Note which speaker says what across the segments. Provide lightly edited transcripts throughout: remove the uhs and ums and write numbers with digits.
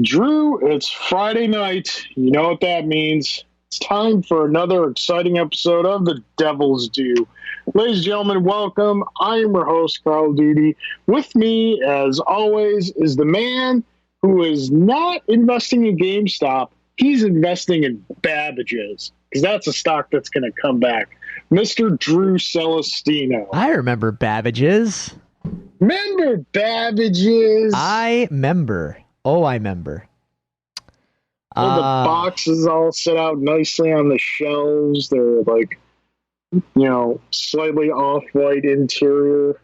Speaker 1: Drew, it's Friday night. You know what that means. It's time for another exciting episode of The Devil's Due. Ladies and gentlemen, welcome. I am your host, Carl Duty. With me, as always, is the man who is not investing in GameStop. He's investing in Babbage's, because that's a stock that's going to come back. Mr. Drew Celestino.
Speaker 2: I remember Babbage's.
Speaker 1: Remember Babbage's?
Speaker 2: I remember. Oh, I remember.
Speaker 1: The boxes all set out nicely on the shelves. They're like, slightly off-white interior.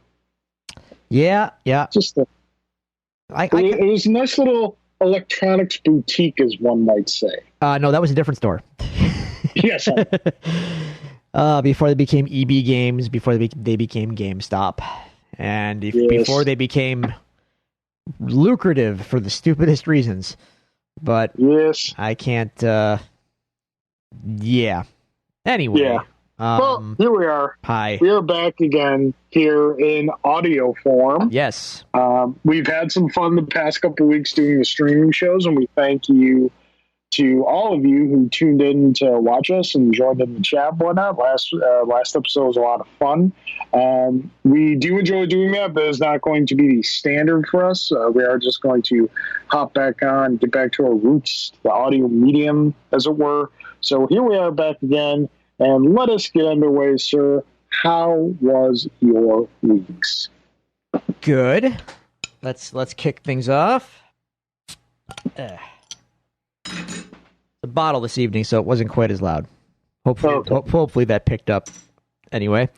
Speaker 2: Yeah.
Speaker 1: Just it was a nice little electronics boutique, as one might say.
Speaker 2: No, that was a different store.
Speaker 1: Yes.
Speaker 2: Before they became EB Games, before they became GameStop, and before they became lucrative for the stupidest reasons. But
Speaker 1: yes,
Speaker 2: I can't. Anyway.
Speaker 1: Yeah. Well, here we are.
Speaker 2: Hi.
Speaker 1: We are back again here in audio form.
Speaker 2: Yes.
Speaker 1: We've had some fun the past couple of weeks doing the streaming shows, and we thank you to all of you who tuned in to watch us and joined in the chat and whatnot. Last episode was a lot of fun. We do enjoy doing that, but it's not going to be the standard for us. We are just going to hop back on, get back to our roots, the audio medium, as it were. So here we are back again, and let us get underway, sir. How was your weeks?
Speaker 2: Good. Let's kick things off. The bottle this evening, so it wasn't quite as loud. Hopefully that picked up. Anyway,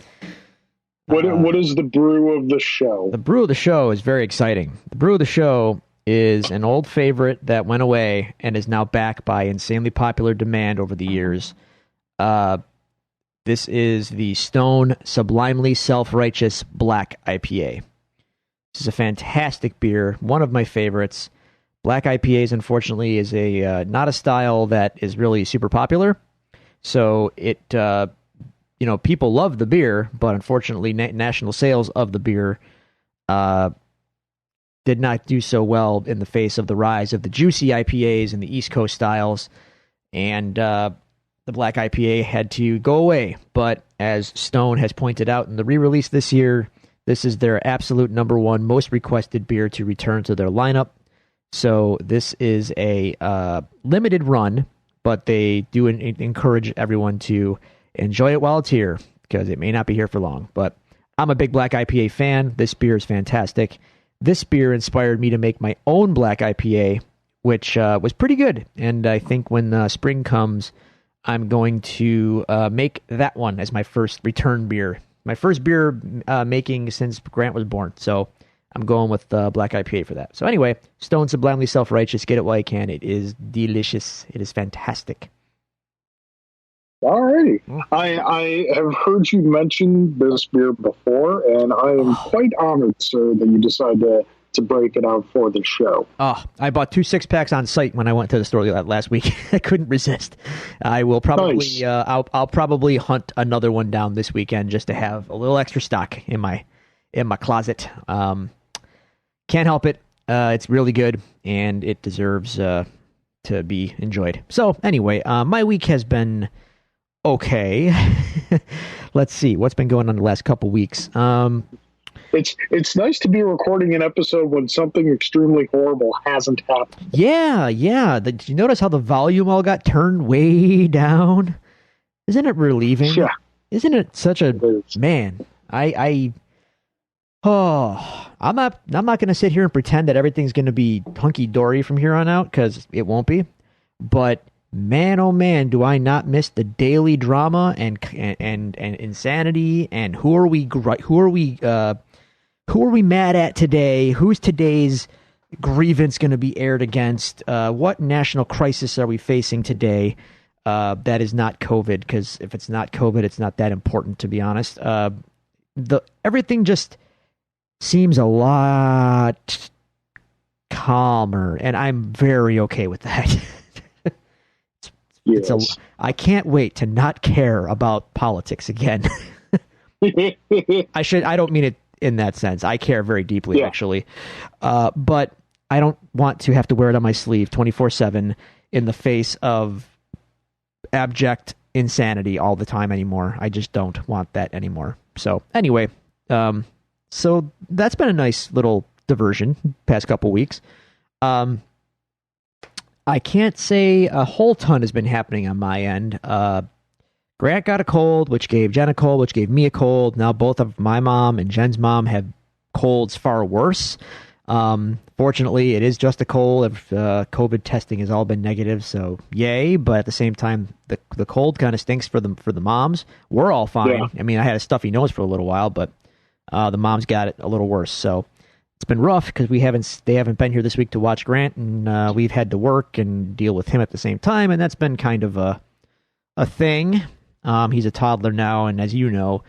Speaker 1: what is the brew of the show?
Speaker 2: The brew of the show is very exciting. The brew of the show is an old favorite that went away and is now back by insanely popular demand over the years. This is the Stone Sublimely Self-Righteous Black IPA. This is a fantastic beer, one of my favorites. Black IPAs, unfortunately, is not a style that is really super popular. So it, people love the beer, but unfortunately, national sales of the beer did not do so well in the face of the rise of the juicy IPAs and the East Coast styles. And the Black IPA had to go away. But as Stone has pointed out in the re-release this year, this is their absolute number one most requested beer to return to their lineup. So this is a limited run, but they do encourage everyone to enjoy it while it's here, because it may not be here for long. But I'm a big Black IPA fan. This beer is fantastic. This beer inspired me to make my own Black IPA, which was pretty good. And I think when spring comes, I'm going to make that one as my first return beer. My first beer making since Grant was born. So I'm going with Black IPA for that. So anyway, Stone Sublimely Self-Righteous. Get it while you can. It is delicious. It is fantastic.
Speaker 1: Alrighty. I have heard you mention this beer before, and I am quite honored, sir, that you decided to break it out for the show.
Speaker 2: Oh, I bought 2 6-packs on site when I went to the store last week. I couldn't resist. I will probably, nice. I'll probably hunt another one down this weekend just to have a little extra stock in my closet. Can't help it. It's really good, and it deserves to be enjoyed. So anyway, my week has been okay. Let's see what's been going on the last couple weeks.
Speaker 1: It's nice to be recording an episode when something extremely horrible hasn't happened.
Speaker 2: Yeah. Did you notice how the volume all got turned way down? Isn't it relieving?
Speaker 1: Yeah.
Speaker 2: Isn't it such a man? I'm not going to sit here and pretend that everything's going to be hunky-dory from here on out, because it won't be. But man, oh man, do I not miss the daily drama and insanity, and who are we mad at today? Who's today's grievance going to be aired against? What national crisis are we facing today? That is not COVID, because if it's not COVID, it's not that important, to be honest. Everything just seems a lot calmer, and I'm very okay with that.
Speaker 1: Yes.
Speaker 2: I can't wait to not care about politics again. I don't mean it in that sense. I care very deeply, actually. But I don't want to have to wear it on my sleeve 24/7 in the face of abject insanity all the time anymore. I just don't want that anymore. So anyway, so that's been a nice little diversion past couple weeks. I can't say a whole ton has been happening on my end. Grant got a cold, which gave Jen a cold, which gave me a cold. Now both of my mom and Jen's mom have colds far worse. Fortunately, it is just a cold. COVID testing has all been negative, so yay. But at the same time, the cold kind of stinks for the moms. We're all fine. Yeah. I mean, I had a stuffy nose for a little while, but the moms got it a little worse. So it's been rough because they haven't been here this week to watch Grant, and we've had to work and deal with him at the same time, and that's been kind of a thing. He's a toddler now, and as you know,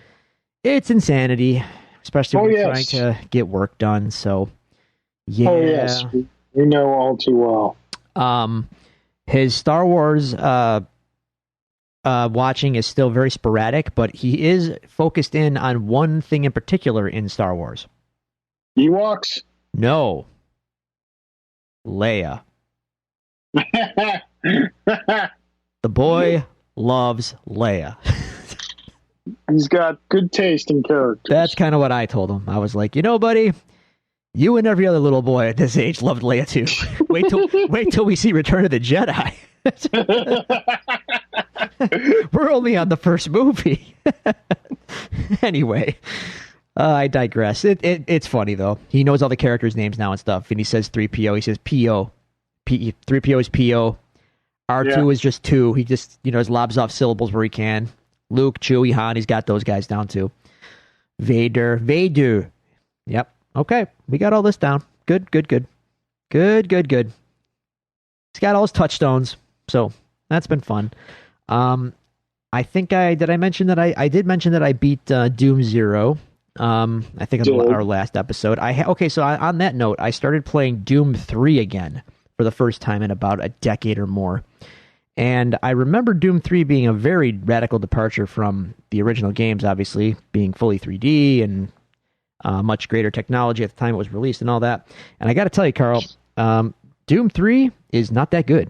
Speaker 2: it's insanity, especially when you're trying to get work done. So. Yeah.
Speaker 1: Oh, yes. We know all too well.
Speaker 2: His Star Wars watching is still very sporadic, but he is focused in on one thing in particular in Star Wars.
Speaker 1: Ewoks?
Speaker 2: No. Leia. The boy loves Leia.
Speaker 1: He's got good taste in characters.
Speaker 2: That's kind of what I told him. I was like, buddy, you and every other little boy at this age loved Leia too. Wait till we see Return of the Jedi. We're only on the first movie. Anyway, I digress. It's funny though. He knows all the characters' names now and stuff, and he says 3PO. He says PO. 3PO is PO. R2 is just 2. He just just lobs off syllables where he can. Luke, Chewie, Han. He's got those guys down too. Vader. Yep. Okay, we got all this down. Good. He's got all his touchstones, so that's been fun. I think I mention that I did mention that I beat Doom 0. I think on our last episode. So on that note, I started playing Doom 3 again for the first time in about a decade or more. And I remember Doom 3 being a very radical departure from the original games, obviously, being fully 3D and much greater technology at the time it was released and all that. And I got to tell you, Carl, Doom 3 is not that good.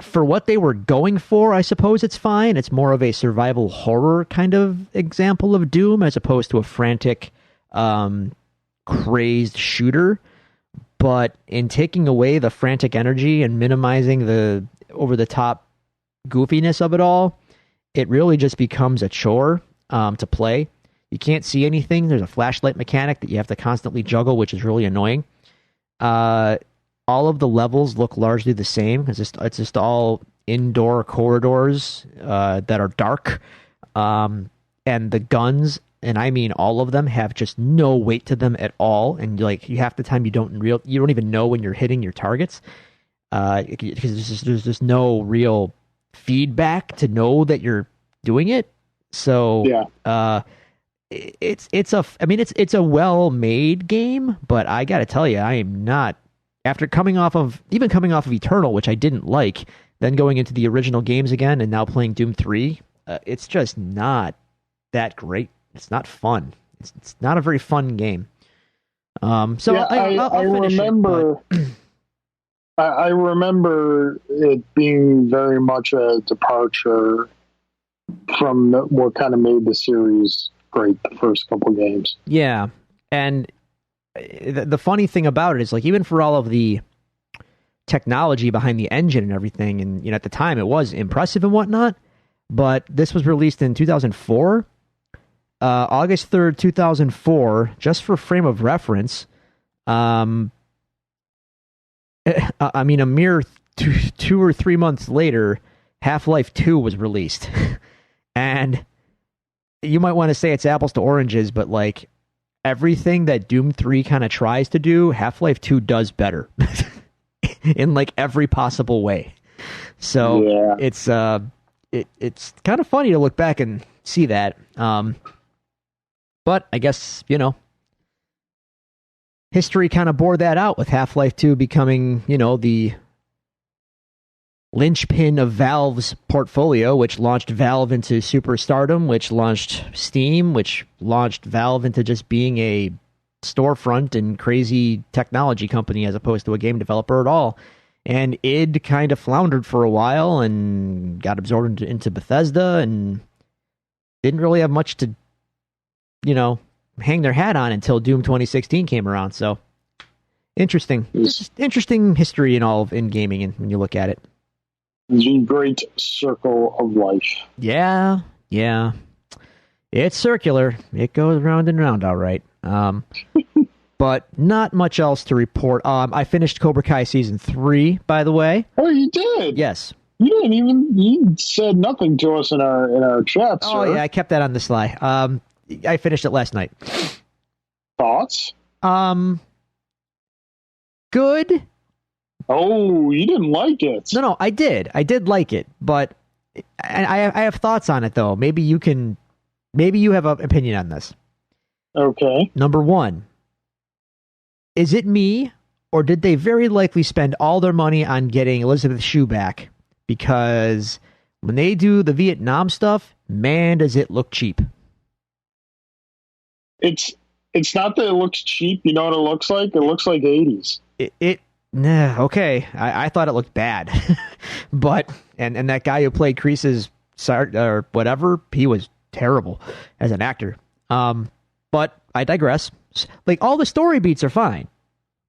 Speaker 2: For what they were going for, I suppose it's fine. It's more of a survival horror kind of example of Doom as opposed to a frantic, crazed shooter. But in taking away the frantic energy and minimizing the over-the-top goofiness of it all, it really just becomes a chore to play. You can't see anything. There's a flashlight mechanic that you have to constantly juggle, which is really annoying. All of the levels look largely the same. It's just all indoor corridors that are dark. And the guns, and I mean all of them, have just no weight to them at all. And half the time you don't even know when you're hitting your targets because there's just no real feedback to know that you're doing it. So it's a well-made game, but I got to tell you, I am not, after coming off of Eternal, which I didn't like, then going into the original games again and now playing Doom 3, it's just not that great. It's not fun. It's not a very fun game. I'll
Speaker 1: remember. I remember it being very much a departure from what kind of made the series great the first couple games.
Speaker 2: Yeah, and the funny thing about it is, even for all of the technology behind the engine and everything, and at the time it was impressive and whatnot, but this was released in 2004, August 3rd, 2004. Just for frame of reference, a mere 2 or 3 months later, Half-Life 2 was released. And you might want to say it's apples to oranges, but everything that Doom 3 kind of tries to do, Half-Life 2 does better in every possible way. So it's kind of funny to look back and see that. But I guess, history kind of bore that out with Half-Life 2 becoming, the linchpin of Valve's portfolio, which launched Valve into superstardom, which launched Steam, which launched Valve into just being a storefront and crazy technology company as opposed to a game developer at all. And id kind of floundered for a while and got absorbed into Bethesda and didn't really have much to, hang their hat on until Doom 2016 came around. So interesting. It's interesting history in gaming and when you look at it.
Speaker 1: The great circle of life.
Speaker 2: Yeah. It's circular. It goes round and round, all right. But not much else to report. I finished Cobra Kai Season 3, by the way.
Speaker 1: Oh, you did?
Speaker 2: Yes.
Speaker 1: You said nothing to us in our chat, sir.
Speaker 2: Oh, yeah, I kept that on the sly. I finished it last night.
Speaker 1: Thoughts?
Speaker 2: Good.
Speaker 1: Oh, you didn't like it.
Speaker 2: No, I did. I did like it, but I have thoughts on it, though. Maybe you have an opinion on this.
Speaker 1: Okay.
Speaker 2: Number one, is it me, or did they very likely spend all their money on getting Elizabeth Shue back? Because when they do the Vietnam stuff, man, does it look cheap.
Speaker 1: It's not that it looks cheap. You know what it looks like? It looks like 80s.
Speaker 2: Okay. I thought it looked bad. But, and that guy who played Kreese's or whatever, he was terrible as an actor. But I digress. Like, all the story beats are fine.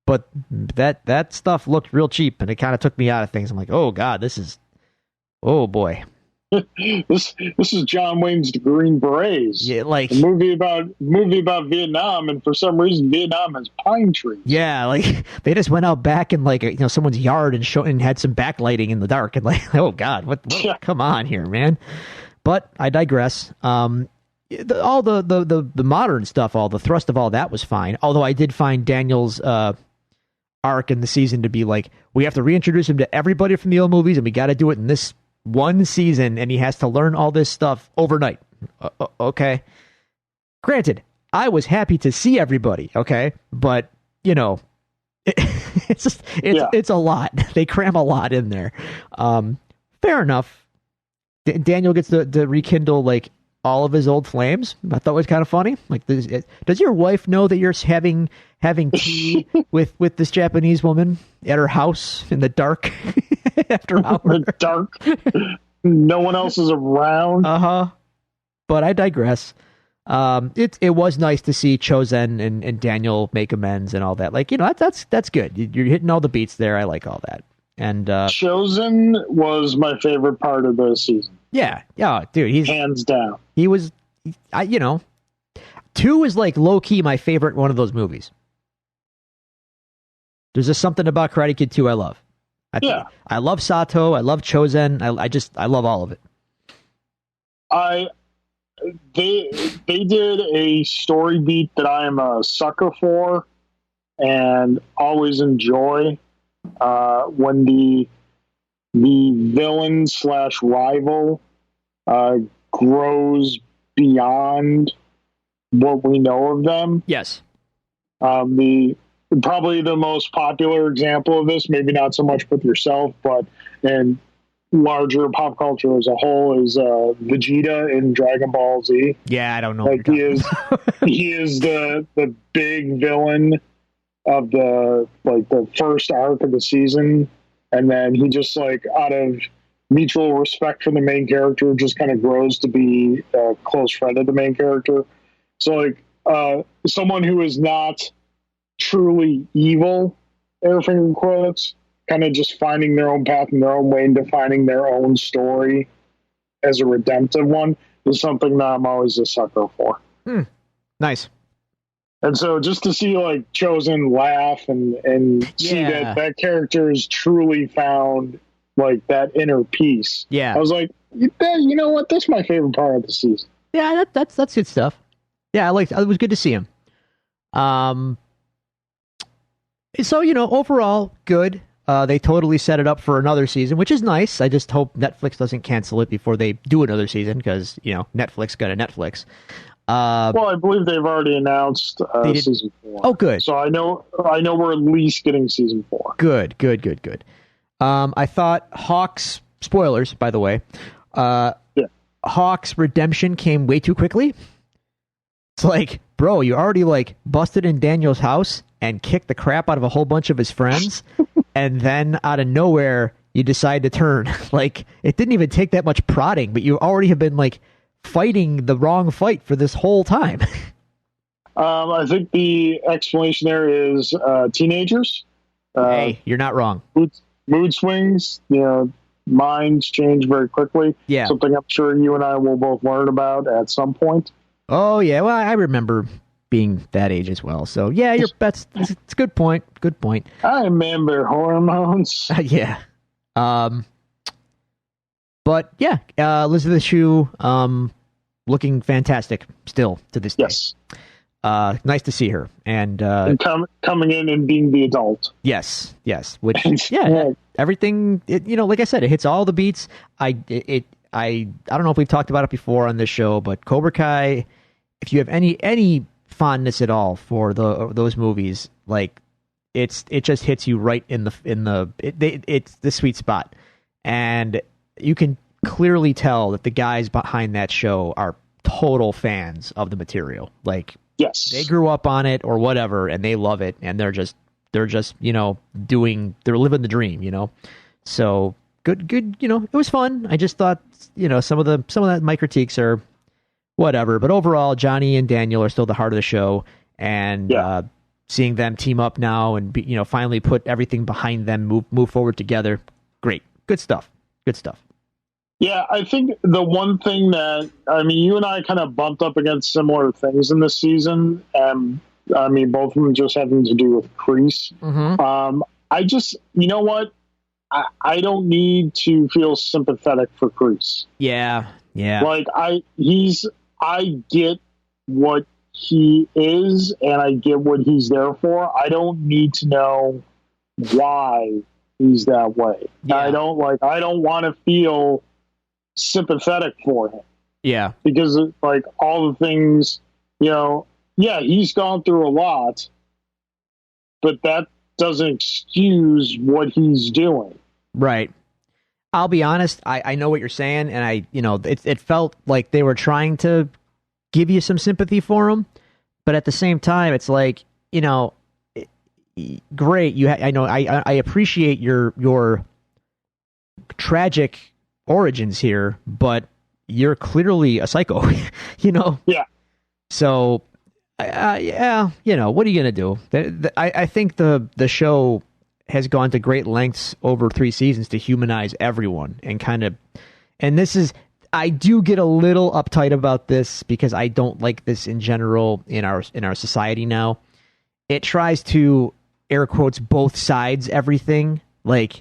Speaker 2: But that stuff looked real cheap, and it kind of took me out of things. I'm like, oh, God, oh, boy.
Speaker 1: This is John Wayne's The Green Berets.
Speaker 2: Yeah, like
Speaker 1: a movie about Vietnam, and for some reason Vietnam has pine trees.
Speaker 2: Yeah, like they just went out back in someone's yard and had some backlighting in the dark, and like, oh God, what yeah. Come on here, man. But I digress. All the modern stuff, all the thrust of all that was fine. Although I did find Daniel's arc in the season to be like, we have to reintroduce him to everybody from the old movies, and we got to do it in this one season, and he has to learn all this stuff overnight. Okay. Granted, I was happy to see everybody, okay? But, it's a lot. They cram a lot in there. Fair enough. Daniel gets to rekindle, like, all of his old flames. I thought it was kind of funny. Like, does your wife know that you're having tea with this Japanese woman at her house in the dark after hours?
Speaker 1: Dark. No one else is around.
Speaker 2: But I digress. It was nice to see Chozen and Daniel make amends and all that. Like, that's good. You're hitting all the beats there. I like all that. And
Speaker 1: Chozen was my favorite part of the season.
Speaker 2: Yeah, dude, he's
Speaker 1: hands down.
Speaker 2: He was, 2 is like low key my favorite one of those movies. There's just something about Karate Kid 2 I love. I love Sato. I love Chozen. I love all of it.
Speaker 1: They did a story beat that I am a sucker for and always enjoy. When the villain / rival grows beyond what we know of them.
Speaker 2: Yes.
Speaker 1: Probably the most popular example of this, maybe not so much with yourself, but in larger pop culture as a whole, is Vegeta in Dragon Ball Z.
Speaker 2: Yeah, I don't know.
Speaker 1: Like he is the big villain of the first arc of the season, and then he just, like, out of mutual respect for the main character, just kind of grows to be a close friend of the main character. So, like, someone who is not truly evil, air finger quotes, kind of just finding their own path and their own way and defining their own story as a redemptive one is something that I'm always a sucker for.
Speaker 2: Nice.
Speaker 1: And so just to see, like, Chozen laugh and see that character has truly found, like, that inner peace.
Speaker 2: Yeah.
Speaker 1: I was like, you know what? That's my favorite part of the season.
Speaker 2: Yeah, that's good stuff. Yeah, it was good to see him. So, overall, good. They totally set it up for another season, which is nice. I just hope Netflix doesn't cancel it before they do another season because, Netflix got a Netflix.
Speaker 1: Well, I believe they've already announced season 4.
Speaker 2: Oh, good.
Speaker 1: So I know we're at least getting season 4.
Speaker 2: Good. I thought Hawk's spoilers, by the way.
Speaker 1: Yeah.
Speaker 2: Hawk's redemption came way too quickly. It's like, bro, you already like busted in Daniel's house and kicked the crap out of a whole bunch of his friends, and then out of nowhere you decide to turn. Like, it didn't even take that much prodding, but you already have been like fighting the wrong fight for this whole time.
Speaker 1: I think the explanation there is teenagers.
Speaker 2: Hey, you're not wrong.
Speaker 1: Mood swings, minds change very quickly.
Speaker 2: Yeah.
Speaker 1: Something I'm sure you and I will both learn about at some point.
Speaker 2: Oh, yeah. Well, I remember being that age as well. So, yeah, it's a good point. Good point.
Speaker 1: I remember hormones.
Speaker 2: Yeah. But, yeah, Elizabeth Shue looking fantastic still to this day.
Speaker 1: Yes.
Speaker 2: Nice to see her. And
Speaker 1: coming in and being the adult.
Speaker 2: Yes. Which, yeah, everything, like I said, it hits all the beats. I don't know if we've talked about it before on this show, but Cobra Kai, if you have any fondness at all for those movies, like it just hits you right in it's the sweet spot, and you can clearly tell that the guys behind that show are total fans of the material. Like,
Speaker 1: yes,
Speaker 2: they grew up on it or whatever, and they love it, and they're just they're living the dream. So good. It was fun. I just thought some of that my critiques are whatever, but overall, Johnny and Daniel are still the heart of the show, and seeing them team up now and finally put everything behind them, move forward together, great, good stuff.
Speaker 1: Yeah, I think the one thing that you and I kind of bumped up against similar things in this season, and both of them just having to do with Kreese.
Speaker 2: Mm-hmm.
Speaker 1: I just, what? I don't need to feel sympathetic for Kreese.
Speaker 2: Yeah.
Speaker 1: Like I get what he is, and I get what he's there for. I don't need to know why he's that way.
Speaker 2: Yeah.
Speaker 1: I don't want to feel sympathetic for him.
Speaker 2: Yeah.
Speaker 1: Because like all the things, he's gone through a lot, but that doesn't excuse what he's doing.
Speaker 2: Right. I'll be honest, I know what you're saying, and it felt like they were trying to give you some sympathy for him, but at the same time, it's like, great. I appreciate your tragic origins here, but you're clearly a psycho,
Speaker 1: Yeah.
Speaker 2: So, what are you gonna do? I think the show has gone to great lengths over 3 seasons to humanize everyone and this is, I do get a little uptight about this because I don't like this in general in our society now. It tries to air quotes both sides everything. Like,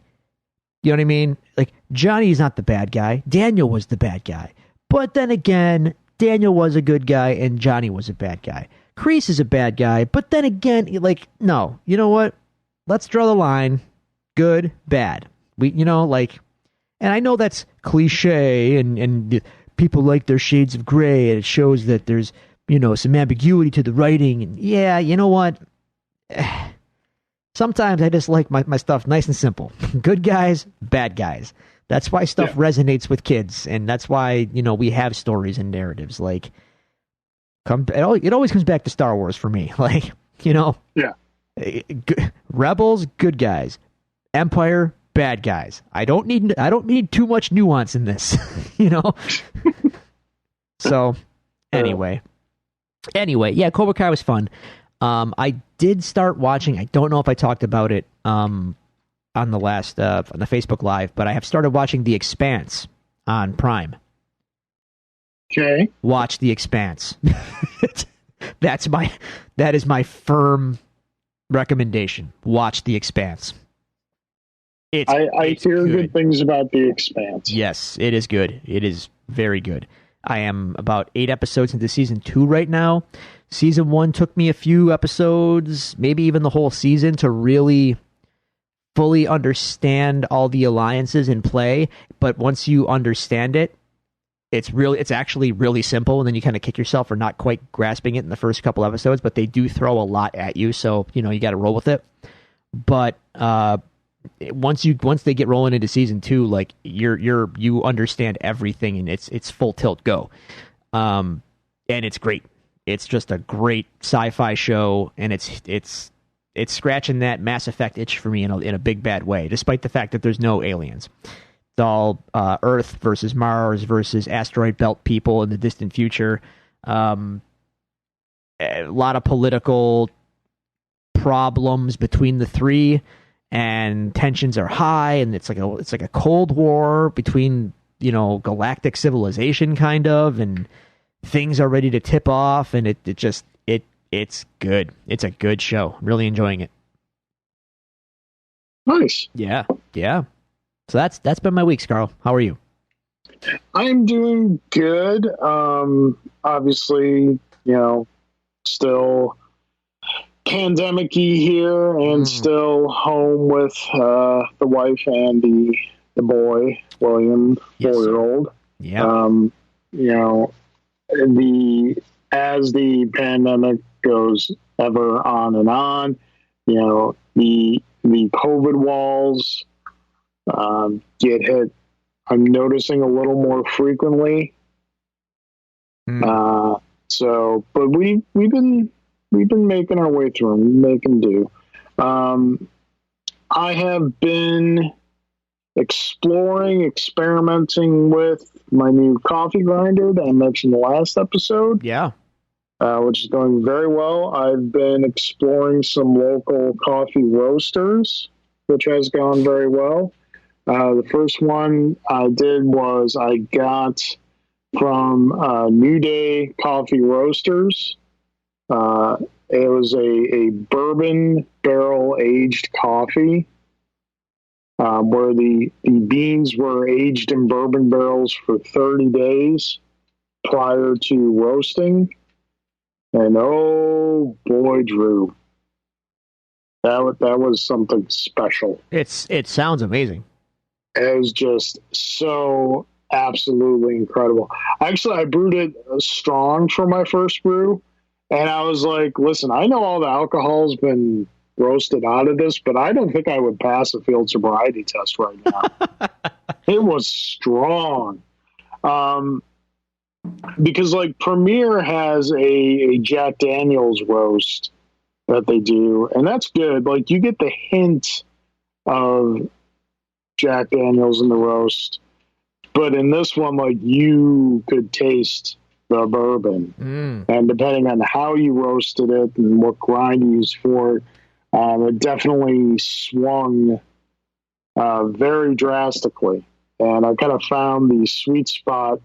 Speaker 2: you know what I mean? Like, Johnny's not the bad guy. Daniel was the bad guy. But then again, Daniel was a good guy and Johnny was a bad guy. Kreese is a bad guy, but then again, like, no, you know what? Let's draw the line. Good, bad. And I know that's cliche and people like their shades of gray, and it shows that there's, some ambiguity to the writing. And yeah, you know what? Sometimes I just like my stuff nice and simple. Good guys, bad guys. That's why stuff resonates with kids, and that's why, we have stories and narratives. Like, it always comes back to Star Wars for me. Like,
Speaker 1: Yeah.
Speaker 2: Rebels, good guys. Empire, bad guys. I don't need too much nuance in this, So, anyway, yeah, Cobra Kai was fun. I did start watching. I don't know if I talked about it on the last on the Facebook Live, but I have started watching The Expanse on Prime.
Speaker 1: Okay.
Speaker 2: Watch The Expanse. That is my firm recommendation. Watch The Expanse.
Speaker 1: I hear good things about The Expanse.
Speaker 2: Yes, it is good. It is very good. I am about 8 episodes into season 2 right now. Season 1 took me a few episodes, maybe even the whole season, to really fully understand all the alliances in play. But once you understand it, it's actually really simple, and then you kind of kick yourself for not quite grasping it in the first couple episodes, but they do throw a lot at you, so you got to roll with it. But once they get rolling into season 2, like you understand everything, and it's full tilt go. And it's great. It's just a great sci-fi show, and it's scratching that Mass Effect itch for me in a big bad way, despite the fact that there's no aliens. It's all Earth versus Mars versus asteroid belt people in the distant future. A lot of political problems between the three, and tensions are high, and it's like a Cold War between, galactic civilization kind of, and things are ready to tip off, and it's good. It's a good show. I'm really enjoying it.
Speaker 1: Nice.
Speaker 2: Yeah. So that's been my week, Carl. How are you?
Speaker 1: I'm doing good. Obviously, still pandemic-y here, and still home with the wife and the boy, William, 4-year-old.
Speaker 2: Yeah.
Speaker 1: As the pandemic goes ever on and on, the COVID walls get hit. I'm noticing a little more frequently. But we've been making our way through them, making do. I have been experimenting with my new coffee grinder that I mentioned in the last episode.
Speaker 2: Yeah.
Speaker 1: Which is going very well. I've been exploring some local coffee roasters, which has gone very well. The first one I did was I got from New Day Coffee Roasters. It was a bourbon barrel aged coffee, where the beans were aged in bourbon barrels for 30 days prior to roasting. And oh boy, Drew, that was something special.
Speaker 2: It sounds amazing.
Speaker 1: It was just so absolutely incredible. Actually, I brewed it strong for my first brew, and I was like, listen, I know all the alcohol's been roasted out of this, but I don't think I would pass a field sobriety test right now. It was strong. Because like Premier has a Jack Daniel's roast that they do, and that's good. Like you get the hint of Jack Daniel's in the roast, but in this one, like you could taste the bourbon, and depending on how you roasted it and what grind you used for it, it definitely swung very drastically. And I kind of found the sweet spot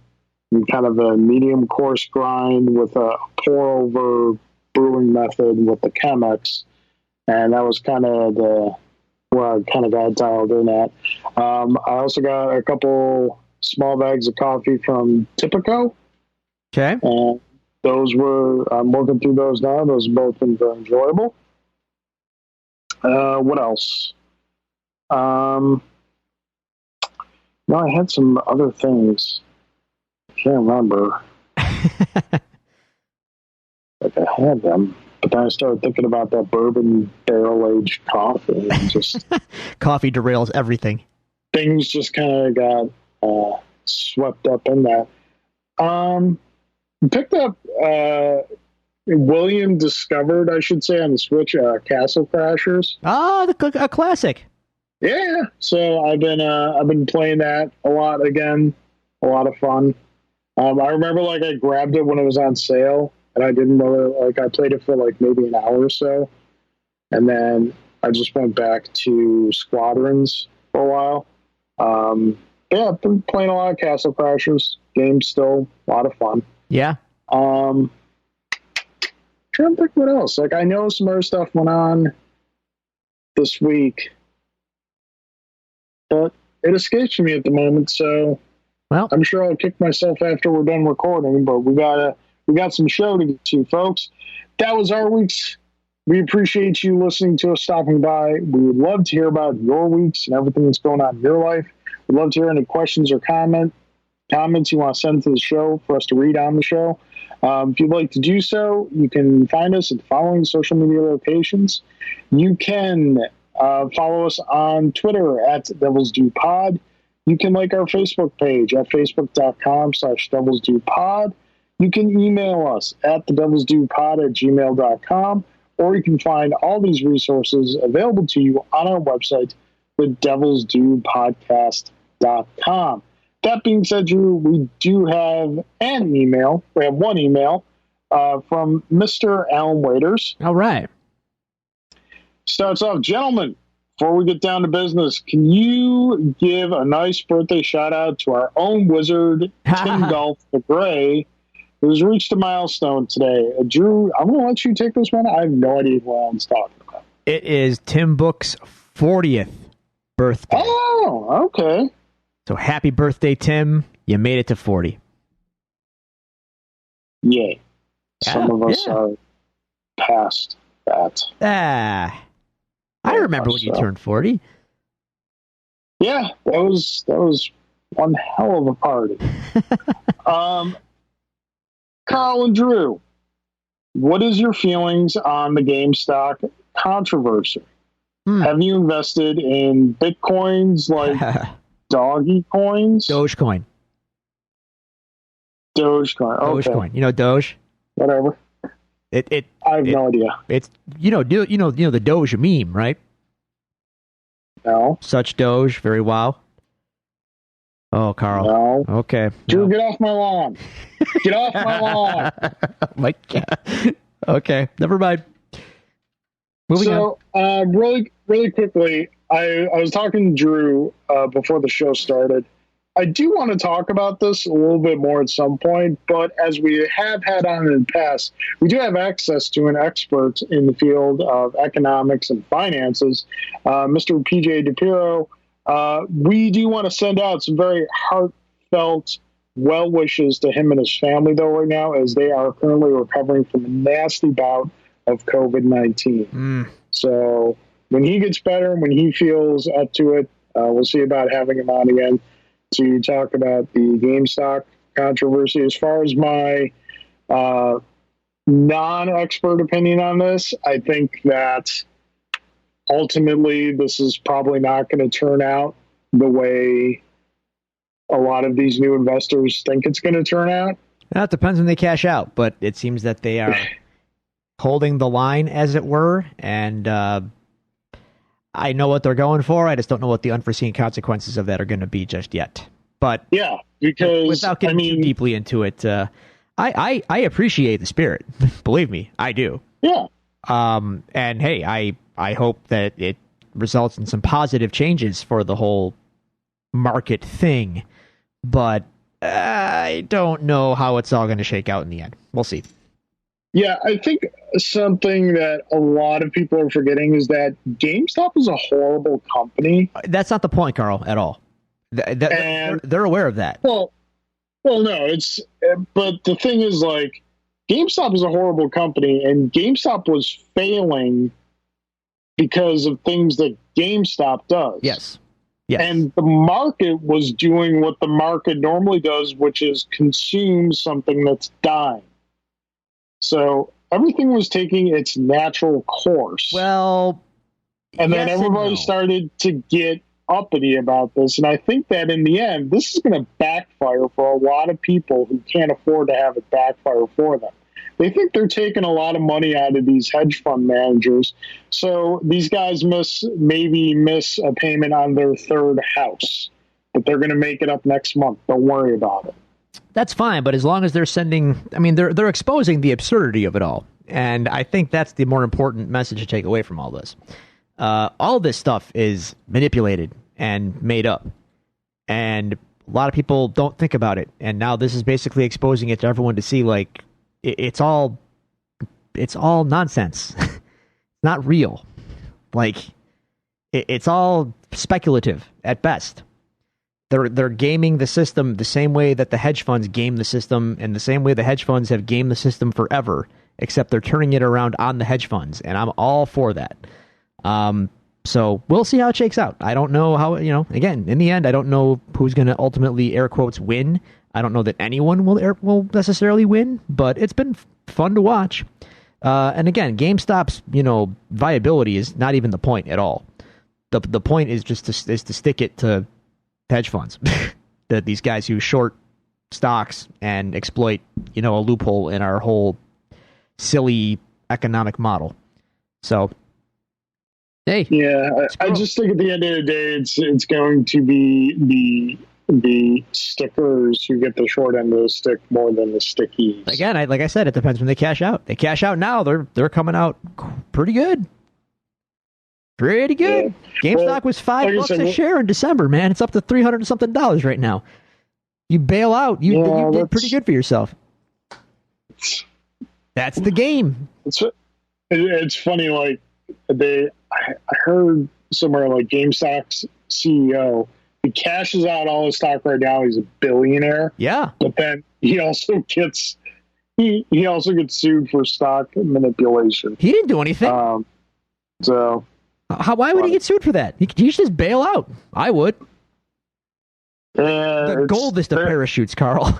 Speaker 1: in kind of a medium coarse grind with a pour over brewing method with the Chemex, and that was kind of where I kind of got dialed in at. I also got a couple small bags of coffee from Tipico.
Speaker 2: Okay.
Speaker 1: And I'm working through those now. Those have both been very enjoyable. What else? No, I had some other things. I can't remember. Like I had them. But then I started thinking about that bourbon barrel-aged coffee. And just
Speaker 2: coffee derails everything.
Speaker 1: Things just kind of got swept up in that. Picked up William discovered, I should say, on the Switch, Castle Crashers.
Speaker 2: A classic.
Speaker 1: Yeah. So I've been playing that a lot again. A lot of fun. I remember I grabbed it when it was on sale. And I didn't really, I played it for maybe an hour or so. And then I just went back to Squadrons for a while. I've been playing a lot of Castle Crashers. Game's still a lot of fun.
Speaker 2: Yeah.
Speaker 1: Trying to think what else. I know some other stuff went on this week, but it escapes me at the moment, so I'm sure I'll kick myself after we're done recording, but we got some show to get to, folks. That was our weeks. We appreciate you listening to us, stopping by. We would love to hear about your weeks and everything that's going on in your life. We'd love to hear any questions or comments you want to send to the show for us to read on the show. If you'd like to do so, you can find us at the following social media locations. You can Follow us on Twitter at Devils Do Pod. You can like our Facebook page at facebook.com/Devils Do Pod. You can email us at thedevilsdopod@gmail.com, or you can find all these resources available to you on our website, thedevilsdopodcast.com. That being said, Drew, we do have an email. We have one email from Mr. Alan Waiters.
Speaker 2: All right.
Speaker 1: Starts off, gentlemen, before we get down to business, can you give a nice birthday shout out to our own wizard, Tim Golf the Gray, who's reached a milestone today? Drew, I'm going to let you take this one. I have no idea what Alan's talking about.
Speaker 2: It is Tim Book's 40th birthday.
Speaker 1: Oh, okay.
Speaker 2: So happy birthday, Tim. You made it to 40.
Speaker 1: Yay. Some of us are past that.
Speaker 2: I remember when you turned 40.
Speaker 1: Yeah, that was one hell of a party. Carl and Drew, what is your feelings on the GameStop controversy? Have you invested in Bitcoins like doggy coins?
Speaker 2: Dogecoin.
Speaker 1: Dogecoin. Okay.
Speaker 2: Dogecoin. You know Doge?
Speaker 1: Whatever. I have no idea.
Speaker 2: It's you know the Doge meme, right?
Speaker 1: No.
Speaker 2: Such Doge, very wow. Oh, Carl.
Speaker 1: No.
Speaker 2: Okay.
Speaker 1: Drew, get off my lawn. Get off my lawn.
Speaker 2: Oh my God. Okay, never mind. Moving on.
Speaker 1: Really quickly, I was talking to Drew before the show started. I do want to talk about this a little bit more at some point, but as we have had on in the past, we do have access to an expert in the field of economics and finances, Mr. PJ DePiro. We do want to send out some very heartfelt well wishes to him and his family, though, right now, as they are currently recovering from a nasty bout of COVID-19. So when he gets better, when he feels up to it, we'll see about having him on again to talk about the GameStop controversy. As far as my non-expert opinion on this, I think that ultimately this is probably not going to turn out the way a lot of these new investors think it's going to turn out.
Speaker 2: That depends when they cash out, but it seems that they are holding the line, as it were, and I know what they're going for. I just don't know what the unforeseen consequences of that are going to be just yet. But
Speaker 1: yeah, because
Speaker 2: without getting too deeply into it, I appreciate the spirit. Believe me, I do.
Speaker 1: Yeah.
Speaker 2: And hey, I hope that it results in some positive changes for the whole market thing. But I don't know how it's all going to shake out in the end. We'll see.
Speaker 1: Yeah, I think something that a lot of people are forgetting is that GameStop is a horrible company.
Speaker 2: That's not the point, Carl, at all. They're aware of that.
Speaker 1: Well, no, but the thing is, like, GameStop is a horrible company, and GameStop was failing because of things that GameStop does.
Speaker 2: Yes.
Speaker 1: And the market was doing what the market normally does, which is consume something that's dying. So everything was taking its natural course.
Speaker 2: Well,
Speaker 1: and then everybody started to get uppity about this. And I think that in the end, this is going to backfire for a lot of people who can't afford to have it backfire for them. They think they're taking a lot of money out of these hedge fund managers. So these guys maybe miss a payment on their third house, but they're going to make it up next month. Don't worry about it.
Speaker 2: That's fine, but as long as they're they're exposing the absurdity of it all. And I think that's the more important message to take away from all this. All this stuff is manipulated and made up. And a lot of people don't think about it. And now this is basically exposing it to everyone to see, like, it's all nonsense. It's not real. Like, it's all speculative at best. They're gaming the system the same way that the hedge funds game the system, and the same way the hedge funds have gamed the system forever, except they're turning it around on the hedge funds, and I'm all for that. So we'll see how it shakes out. I don't know how, again, in the end, I don't know who's going to ultimately, air quotes, win. I don't know that anyone will necessarily win, but it's been fun to watch. And again, GameStop's, viability is not even the point at all. The point is just to stick it to hedge funds, that these guys who short stocks and exploit, a loophole in our whole silly economic model. So, hey,
Speaker 1: yeah, I just think at the end of the day, it's going to be the stickers who get the short end of the stick more than the stickies.
Speaker 2: Again, like I said, it depends when they cash out. They cash out now; they're coming out pretty good. Pretty good. Yeah. GameStop was $5 a share in December, man. It's up to $300 and something right now. You bail out, you did pretty good for yourself. That's the game.
Speaker 1: It's funny, like I heard somewhere like GameStop's CEO, he cashes out all his stock right now. He's a billionaire.
Speaker 2: Yeah,
Speaker 1: but then he also gets sued for stock manipulation.
Speaker 2: He didn't do anything.
Speaker 1: So.
Speaker 2: Why would he get sued for that? He should just bail out. I would. The gold is the parachutes, Carl.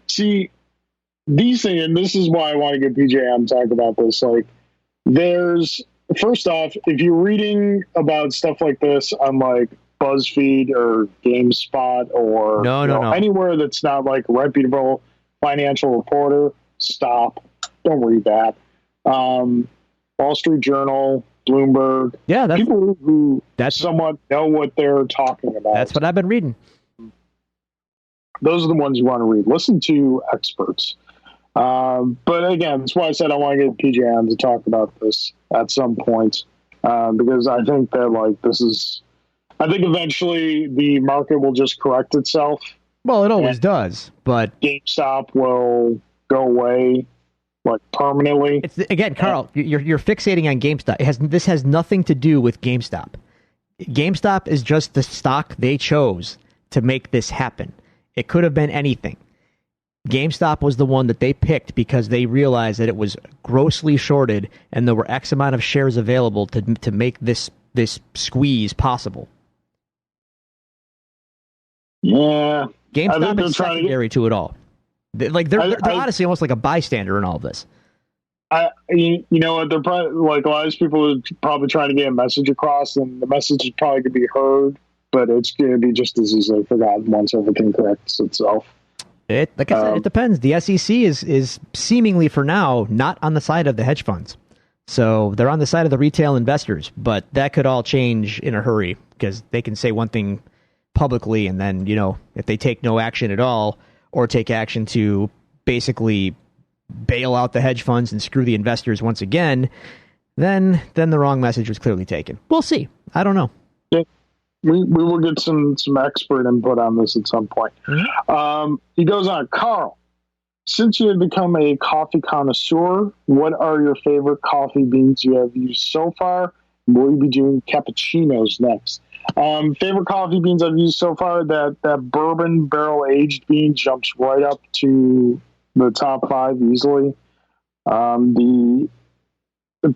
Speaker 1: See, these things, and this is why I want to get PJ on to talk about this. Like, first off, if you're reading about stuff like this on like BuzzFeed or GameSpot or
Speaker 2: no.
Speaker 1: anywhere that's not like a reputable financial reporter, stop. Don't read that. Wall Street Journal, Bloomberg.
Speaker 2: Yeah,
Speaker 1: people who somewhat know what they're talking about.
Speaker 2: That's what I've been reading.
Speaker 1: Those are the ones you want to read. Listen to experts. But again, that's why I said I want to get PJ on to talk about this at some point. Because I think that I think eventually the market will just correct itself.
Speaker 2: Well, it always does, but
Speaker 1: GameStop will go away. Like permanently.
Speaker 2: Again, Carl, you're fixating on GameStop. This has nothing to do with GameStop. GameStop is just the stock they chose to make this happen. It could have been anything. GameStop was the one that they picked because they realized that it was grossly shorted and there were X amount of shares available to make this squeeze possible.
Speaker 1: Yeah.
Speaker 2: GameStop is secondary to it all. They're honestly almost like a bystander in all of this.
Speaker 1: You know what? They're probably like a lot of people are probably trying to get a message across, and the message is probably going to be heard, but it's going to be just as easily forgotten once everything corrects itself.
Speaker 2: Like I said, it depends. The SEC is seemingly for now not on the side of the hedge funds, so they're on the side of the retail investors. But that could all change in a hurry because they can say one thing publicly, and then if they take no action at all. Or take action to basically bail out the hedge funds and screw the investors once again, then the wrong message was clearly taken. We'll see. I don't know.
Speaker 1: Yeah. We will get some expert input on this at some point. Mm-hmm. He goes on, Carl, since you have become a coffee connoisseur, what are your favorite coffee beans you have used so far? Will you be doing cappuccinos next? Favorite coffee beans I've used so far, that bourbon barrel aged bean jumps right up to the top 5 easily. The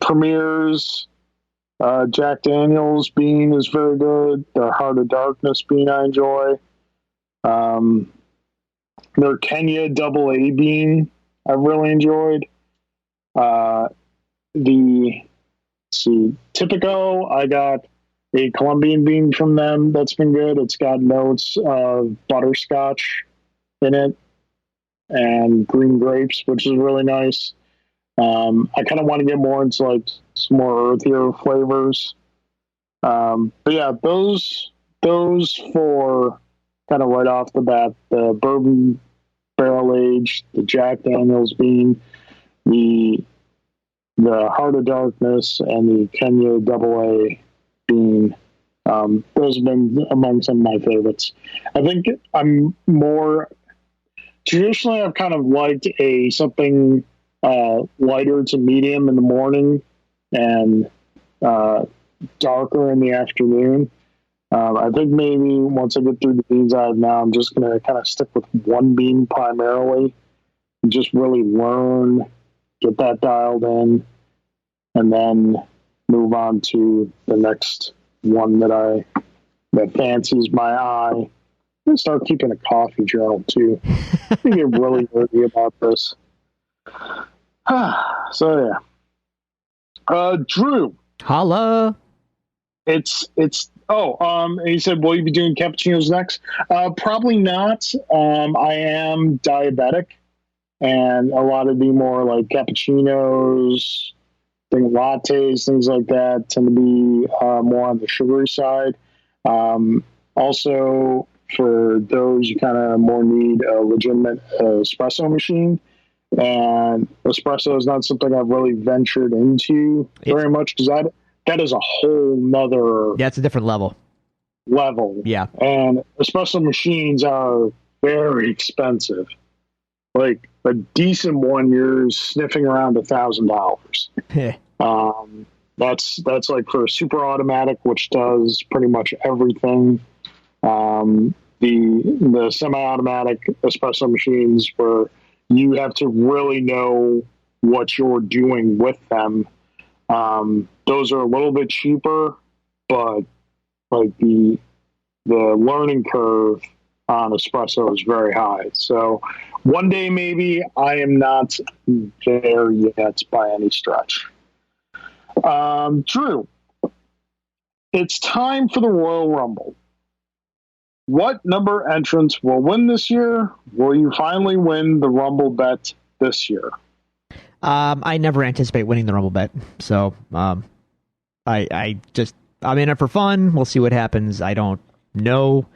Speaker 1: Premier's Jack Daniels bean is very good. Their Heart of Darkness bean I enjoy. Their Kenya AA bean I've really enjoyed. Typico, I got a Colombian bean from them that's been good. It's got notes of butterscotch in it and green grapes, which is really nice. I kind of want to get more into like some more earthier flavors. But yeah, those 4 kind of right off the bat: the bourbon barrel aged, the Jack Daniels bean, the Heart of Darkness, and the Kenya AA bean. Those have been among some of my favorites. I think I'm more traditionally. I've kind of liked something lighter to medium in the morning and darker in the afternoon. I think maybe once I get through the beans I have now, I'm just going to kind of stick with one bean primarily and just really learn, get that dialed in, and then move on to the next one that fancies my eye. I'm going to start keeping a coffee journal too. I think get really nerdy about this. So yeah. Drew.
Speaker 2: Holla.
Speaker 1: He said, will you be doing cappuccinos next? Probably not. I am diabetic, and a lot of the more like cappuccinos, lattes, things like that tend to be more on the sugary side. Also, for those, you kind of more need a legitimate espresso machine. And espresso is not something I've really ventured into very much because that is a whole nother
Speaker 2: it's a different level. Yeah.
Speaker 1: And espresso machines are very expensive. Like a decent one, you're sniffing around $1,000. That's like for a super automatic, which does pretty much everything. The semi-automatic espresso machines where you have to really know what you're doing with them. Those are a little bit cheaper, but like the learning curve on espresso is very high. So one day maybe. I am not there yet by any stretch. Drew, it's time for the Royal Rumble. What number entrants will win this year? Will you finally win the Rumble bet this year?
Speaker 2: I never anticipate winning the Rumble bet, so I'm in it for fun. We'll see what happens. I don't know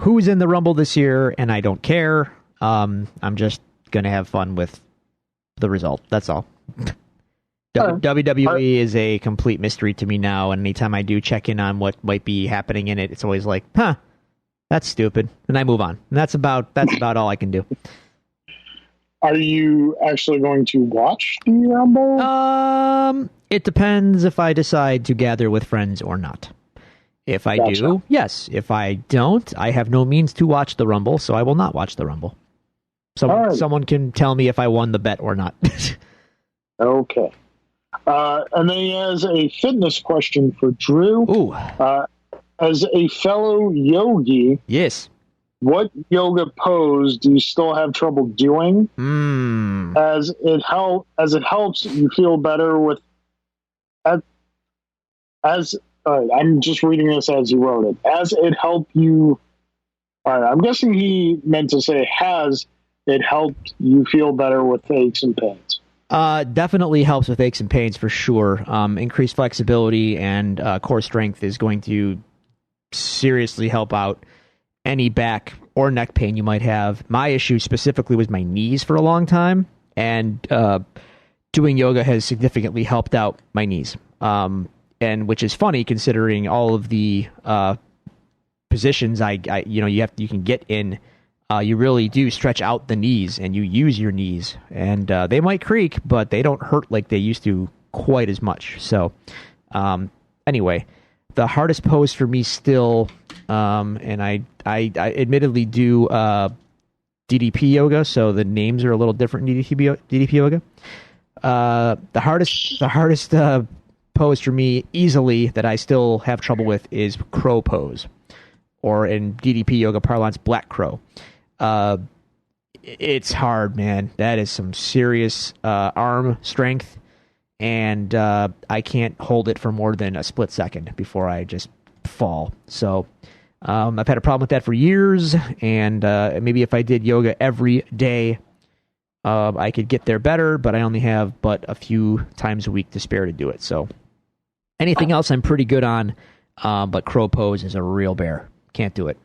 Speaker 2: who's in the Rumble this year, and I don't care. I'm just gonna have fun with the result. That's all. WWE is a complete mystery to me now, and anytime I do check in on what might be happening in it, it's always like, that's stupid, and I move on. And that's about all I can do.
Speaker 1: Are you actually going to watch the Rumble?
Speaker 2: It depends if I decide to gather with friends or not. If I do, yes. If I don't, I have no means to watch the Rumble, so I will not watch the Rumble. Someone can tell me if I won the bet or not.
Speaker 1: Okay. And then he has a fitness question for Drew.
Speaker 2: Ooh.
Speaker 1: As a fellow yogi,
Speaker 2: yes,
Speaker 1: what yoga pose do you still have trouble doing? As it helps you feel better with. I'm just reading this as he wrote it. As it helped you. All right, I'm guessing he meant to say has it helped you feel better with aches and pains.
Speaker 2: Definitely helps with aches and pains for sure. Increased flexibility and core strength is going to seriously help out any back or neck pain you might have. My issue specifically was my knees for a long time, and doing yoga has significantly helped out my knees. And which is funny considering all of the positions you can get in. You really do stretch out the knees, and you use your knees, and they might creak, but they don't hurt like they used to quite as much. So, anyway, the hardest pose for me still, and I admittedly do DDP yoga, so the names are a little different in DDP yoga. The hardest pose for me easily that I still have trouble with is crow pose, or in DDP yoga parlance, black crow. It's hard, man. That is some serious arm strength, and I can't hold it for more than a split second before I just fall. So I've had a problem with that for years, and maybe if I did yoga every day, I could get there better, but I only have but a few times a week to spare to do it. So anything else I'm pretty good on, but crow pose is a real bear. Can't do it.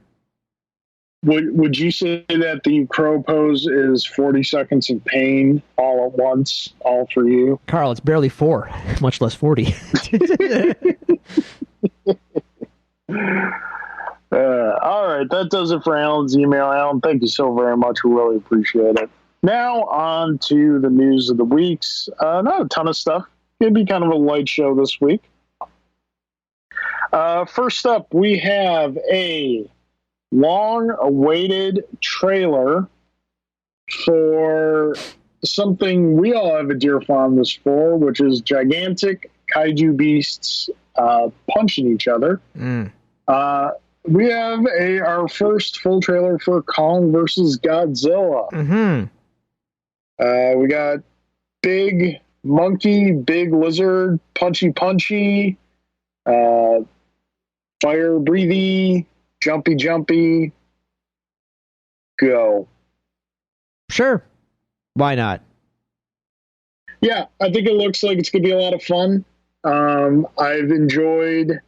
Speaker 1: Would you say that the crow pose is 40 seconds of pain all at once, all for you?
Speaker 2: Carl, it's barely 4, much less 40.
Speaker 1: All right, that does it for Alan's email. Alan, thank you so very much. We really appreciate it. Now on to the news of the weeks. Not a ton of stuff. It'll be kind of a light show this week. First up, we have a long-awaited trailer for something we all have a dear fondness for, which is gigantic kaiju beasts punching each other. We have our first full trailer for Kong versus Godzilla. We got big monkey, big lizard, punchy. fire breathy, jumpy, go.
Speaker 2: Sure. Why not?
Speaker 1: Yeah, I think it looks like it's going to be a lot of fun. I've enjoyed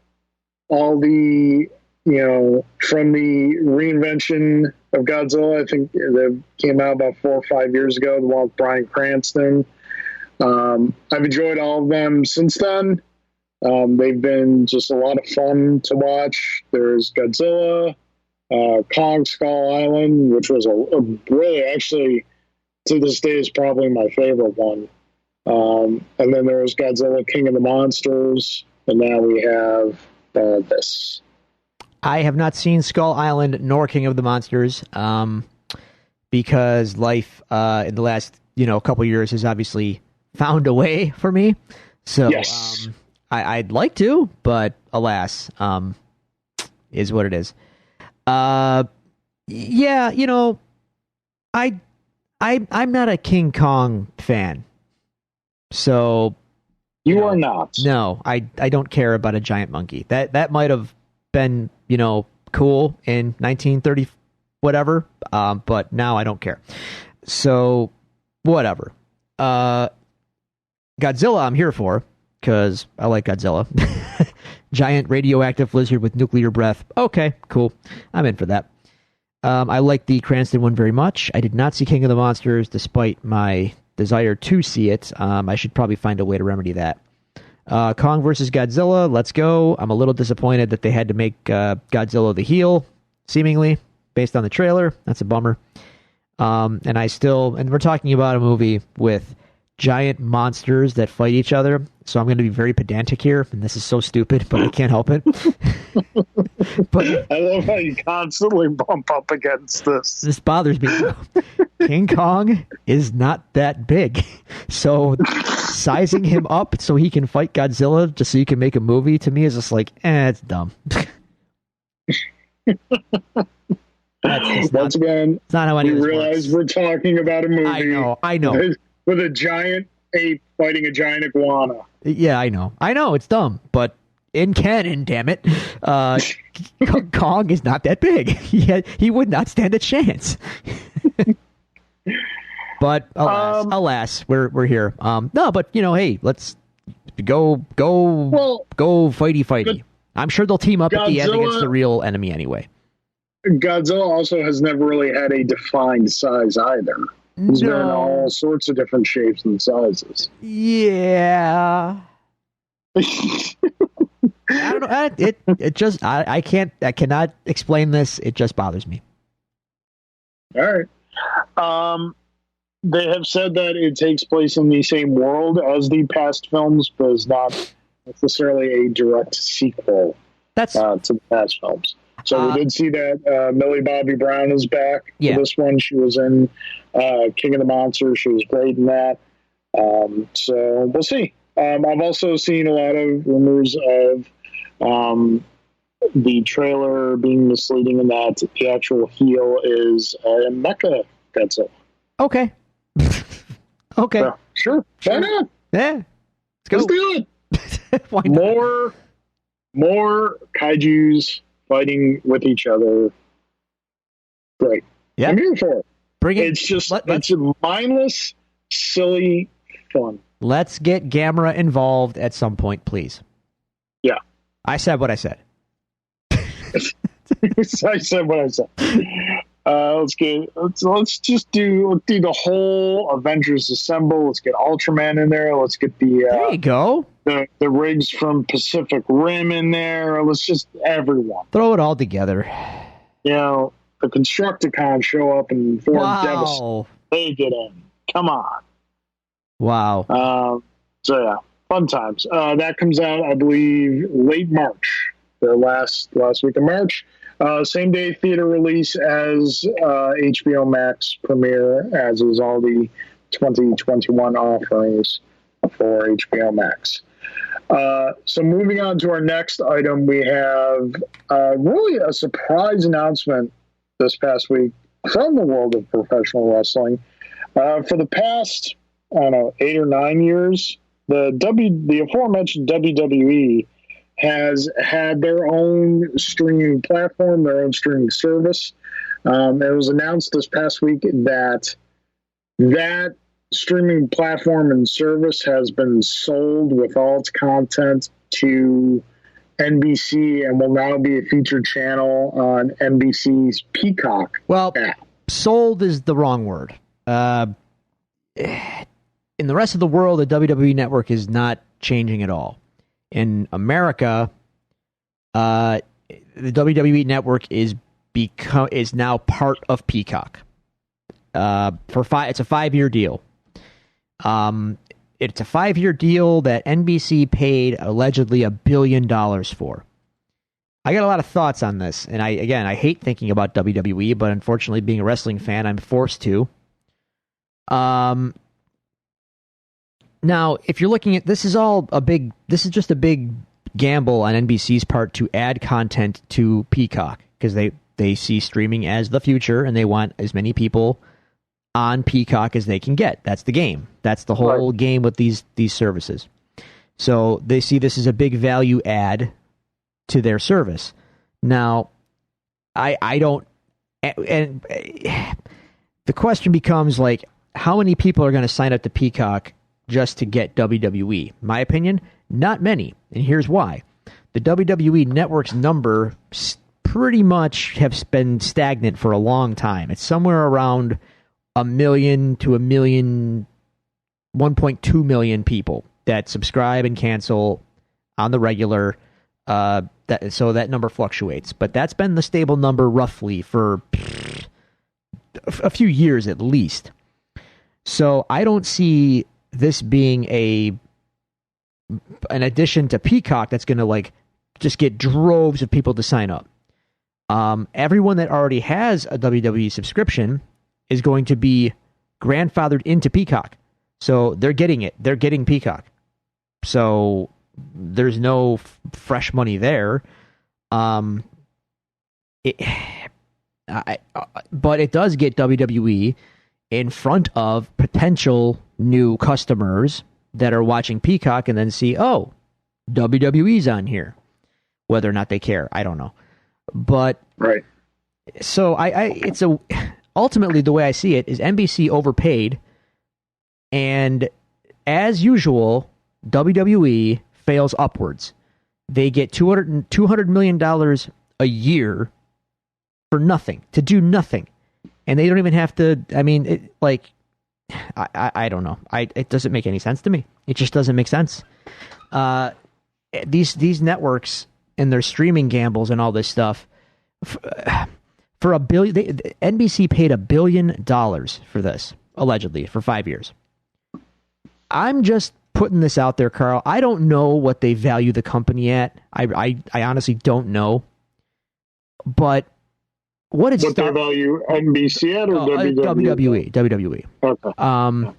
Speaker 1: all the, from the reinvention of Godzilla. I think that came out about 4 or 5 years ago, the one with Bryan Cranston. I've enjoyed all of them since then. They've been just a lot of fun to watch. There's Godzilla, Kong Skull Island, which was a really, actually, to this day, is probably my favorite one. And then there was Godzilla King of the Monsters, and now we have this.
Speaker 2: I have not seen Skull Island nor King of the Monsters, because life in the last couple years has obviously found a way for me. So
Speaker 1: Yes.
Speaker 2: I'd like to, but alas, is what it is. Yeah, I'm not a King Kong fan. So
Speaker 1: You are not.
Speaker 2: no, I don't care about a giant monkey. That might have been, cool in 1930 whatever, but now I don't care. So whatever. Godzilla I'm here for because I like Godzilla. Giant radioactive lizard with nuclear breath. Okay, cool. I'm in for that. I like the Cranston one very much. I did not see King of the Monsters despite my desire to see it. I should probably find a way to remedy that. Kong versus Godzilla, let's go. I'm a little disappointed that they had to make Godzilla the heel, seemingly, based on the trailer. That's a bummer. And we're talking about a movie with giant monsters that fight each other, so I'm going to be very pedantic here, and this is so stupid, but I can't help it. But
Speaker 1: I love how you constantly bump up against this.
Speaker 2: This bothers me. King Kong is not that big, so sizing him up so he can fight Godzilla just so you can make a movie, to me is just like, it's dumb.
Speaker 1: Once again,
Speaker 2: it's not how any
Speaker 1: we
Speaker 2: of this
Speaker 1: realize
Speaker 2: works.
Speaker 1: we're talking about a movie.
Speaker 2: I know.
Speaker 1: With a giant ape fighting a giant iguana.
Speaker 2: Yeah, I know, it's dumb, but in canon, damn it, Kong is not that big. He would not stand a chance. But alas, we're here. No, but hey, let's go fighty. I'm sure they'll team up at the end against the real enemy anyway.
Speaker 1: Godzilla also has never really had a defined size either. He's been in all sorts of different shapes and sizes.
Speaker 2: Yeah. I don't know. It just I cannot explain this. It just bothers me.
Speaker 1: All right. They have said that it takes place in the same world as the past films, but is not necessarily a direct sequel to the past films. So we did see that Millie Bobby Brown is back for this one. She was in King of the Monsters. She was great in that. So we'll see. I've also seen a lot of rumors of the trailer being misleading in that the actual heel is Mecha Godzilla.
Speaker 2: Okay. Okay.
Speaker 1: Sure. Why not?
Speaker 2: Yeah. Let's
Speaker 1: do it. Why not? More kaijus fighting with each other. Great.
Speaker 2: Yeah.
Speaker 1: I'm here for it.
Speaker 2: Bring it.
Speaker 1: It's just it's mindless, silly fun.
Speaker 2: Let's get Gamera involved at some point, please.
Speaker 1: Yeah.
Speaker 2: I said what I said.
Speaker 1: I said what I said. Let's just do the whole Avengers Assemble. Let's get Ultraman in there. Let's get
Speaker 2: there you go.
Speaker 1: The rigs from Pacific Rim in there. Let's just everyone
Speaker 2: throw it all together.
Speaker 1: The Constructicons show up and form Devastate. They get in. Come on.
Speaker 2: Wow.
Speaker 1: So yeah, fun times. That comes out, I believe, late March. The last week of March. Same day theater release as HBO Max premiere, as is all the 2021 offerings for HBO Max. So moving on to our next item, we have really a surprise announcement this past week from the world of professional wrestling. For the past, 8 or 9 years, the aforementioned WWE has had their own streaming platform, their own streaming service. It was announced this past week that that streaming platform and service has been sold with all its content to NBC and will now be a featured channel on NBC's Peacock app.
Speaker 2: Sold is the wrong word. In the rest of the world, the WWE Network is not changing at all. In America, the WWE Network is now part of Peacock. It's a 5-year deal. It's a 5-year deal that NBC paid allegedly $1 billion for. I got a lot of thoughts on this, and I hate thinking about WWE, but unfortunately, being a wrestling fan, I'm forced to. Now, if you're looking at this is just a big gamble on NBC's part to add content to Peacock because they see streaming as the future and they want as many people on Peacock as they can get. That's the game. That's the whole game with these services. So they see this as a big value add to their service. Now, I don't, and the question becomes like, how many people are going to sign up to Peacock just to get WWE? My opinion, not many. And here's why. The WWE Network's number pretty much has been stagnant for a long time. It's somewhere around 1 million to 1.2 million people that subscribe and cancel on the regular. So that number fluctuates. But that's been the stable number roughly for a few years at least. So I don't see this being an addition to Peacock that's going to like just get droves of people to sign up. Everyone that already has a WWE subscription is going to be grandfathered into Peacock. So they're getting it. They're getting Peacock. So there's no fresh money there. But it does get WWE in front of potential new customers that are watching Peacock and then see, oh, WWE's on here. Whether or not they care, I don't know. But
Speaker 1: right.
Speaker 2: So ultimately the way I see it is NBC overpaid, and as usual, WWE fails upwards. They get $200 million a year for nothing, to do nothing. And they don't even have to, I mean, I don't know. It doesn't make any sense to me. It just doesn't make sense. These networks and their streaming gambles and all this stuff, for $1 billion, NBC paid $1 billion for this, allegedly, for 5 years. I'm just putting this out there, Carl. I don't know what they value the company at. I honestly don't know. But what they
Speaker 1: value NBC at or WWE?
Speaker 2: WWE.
Speaker 1: Okay.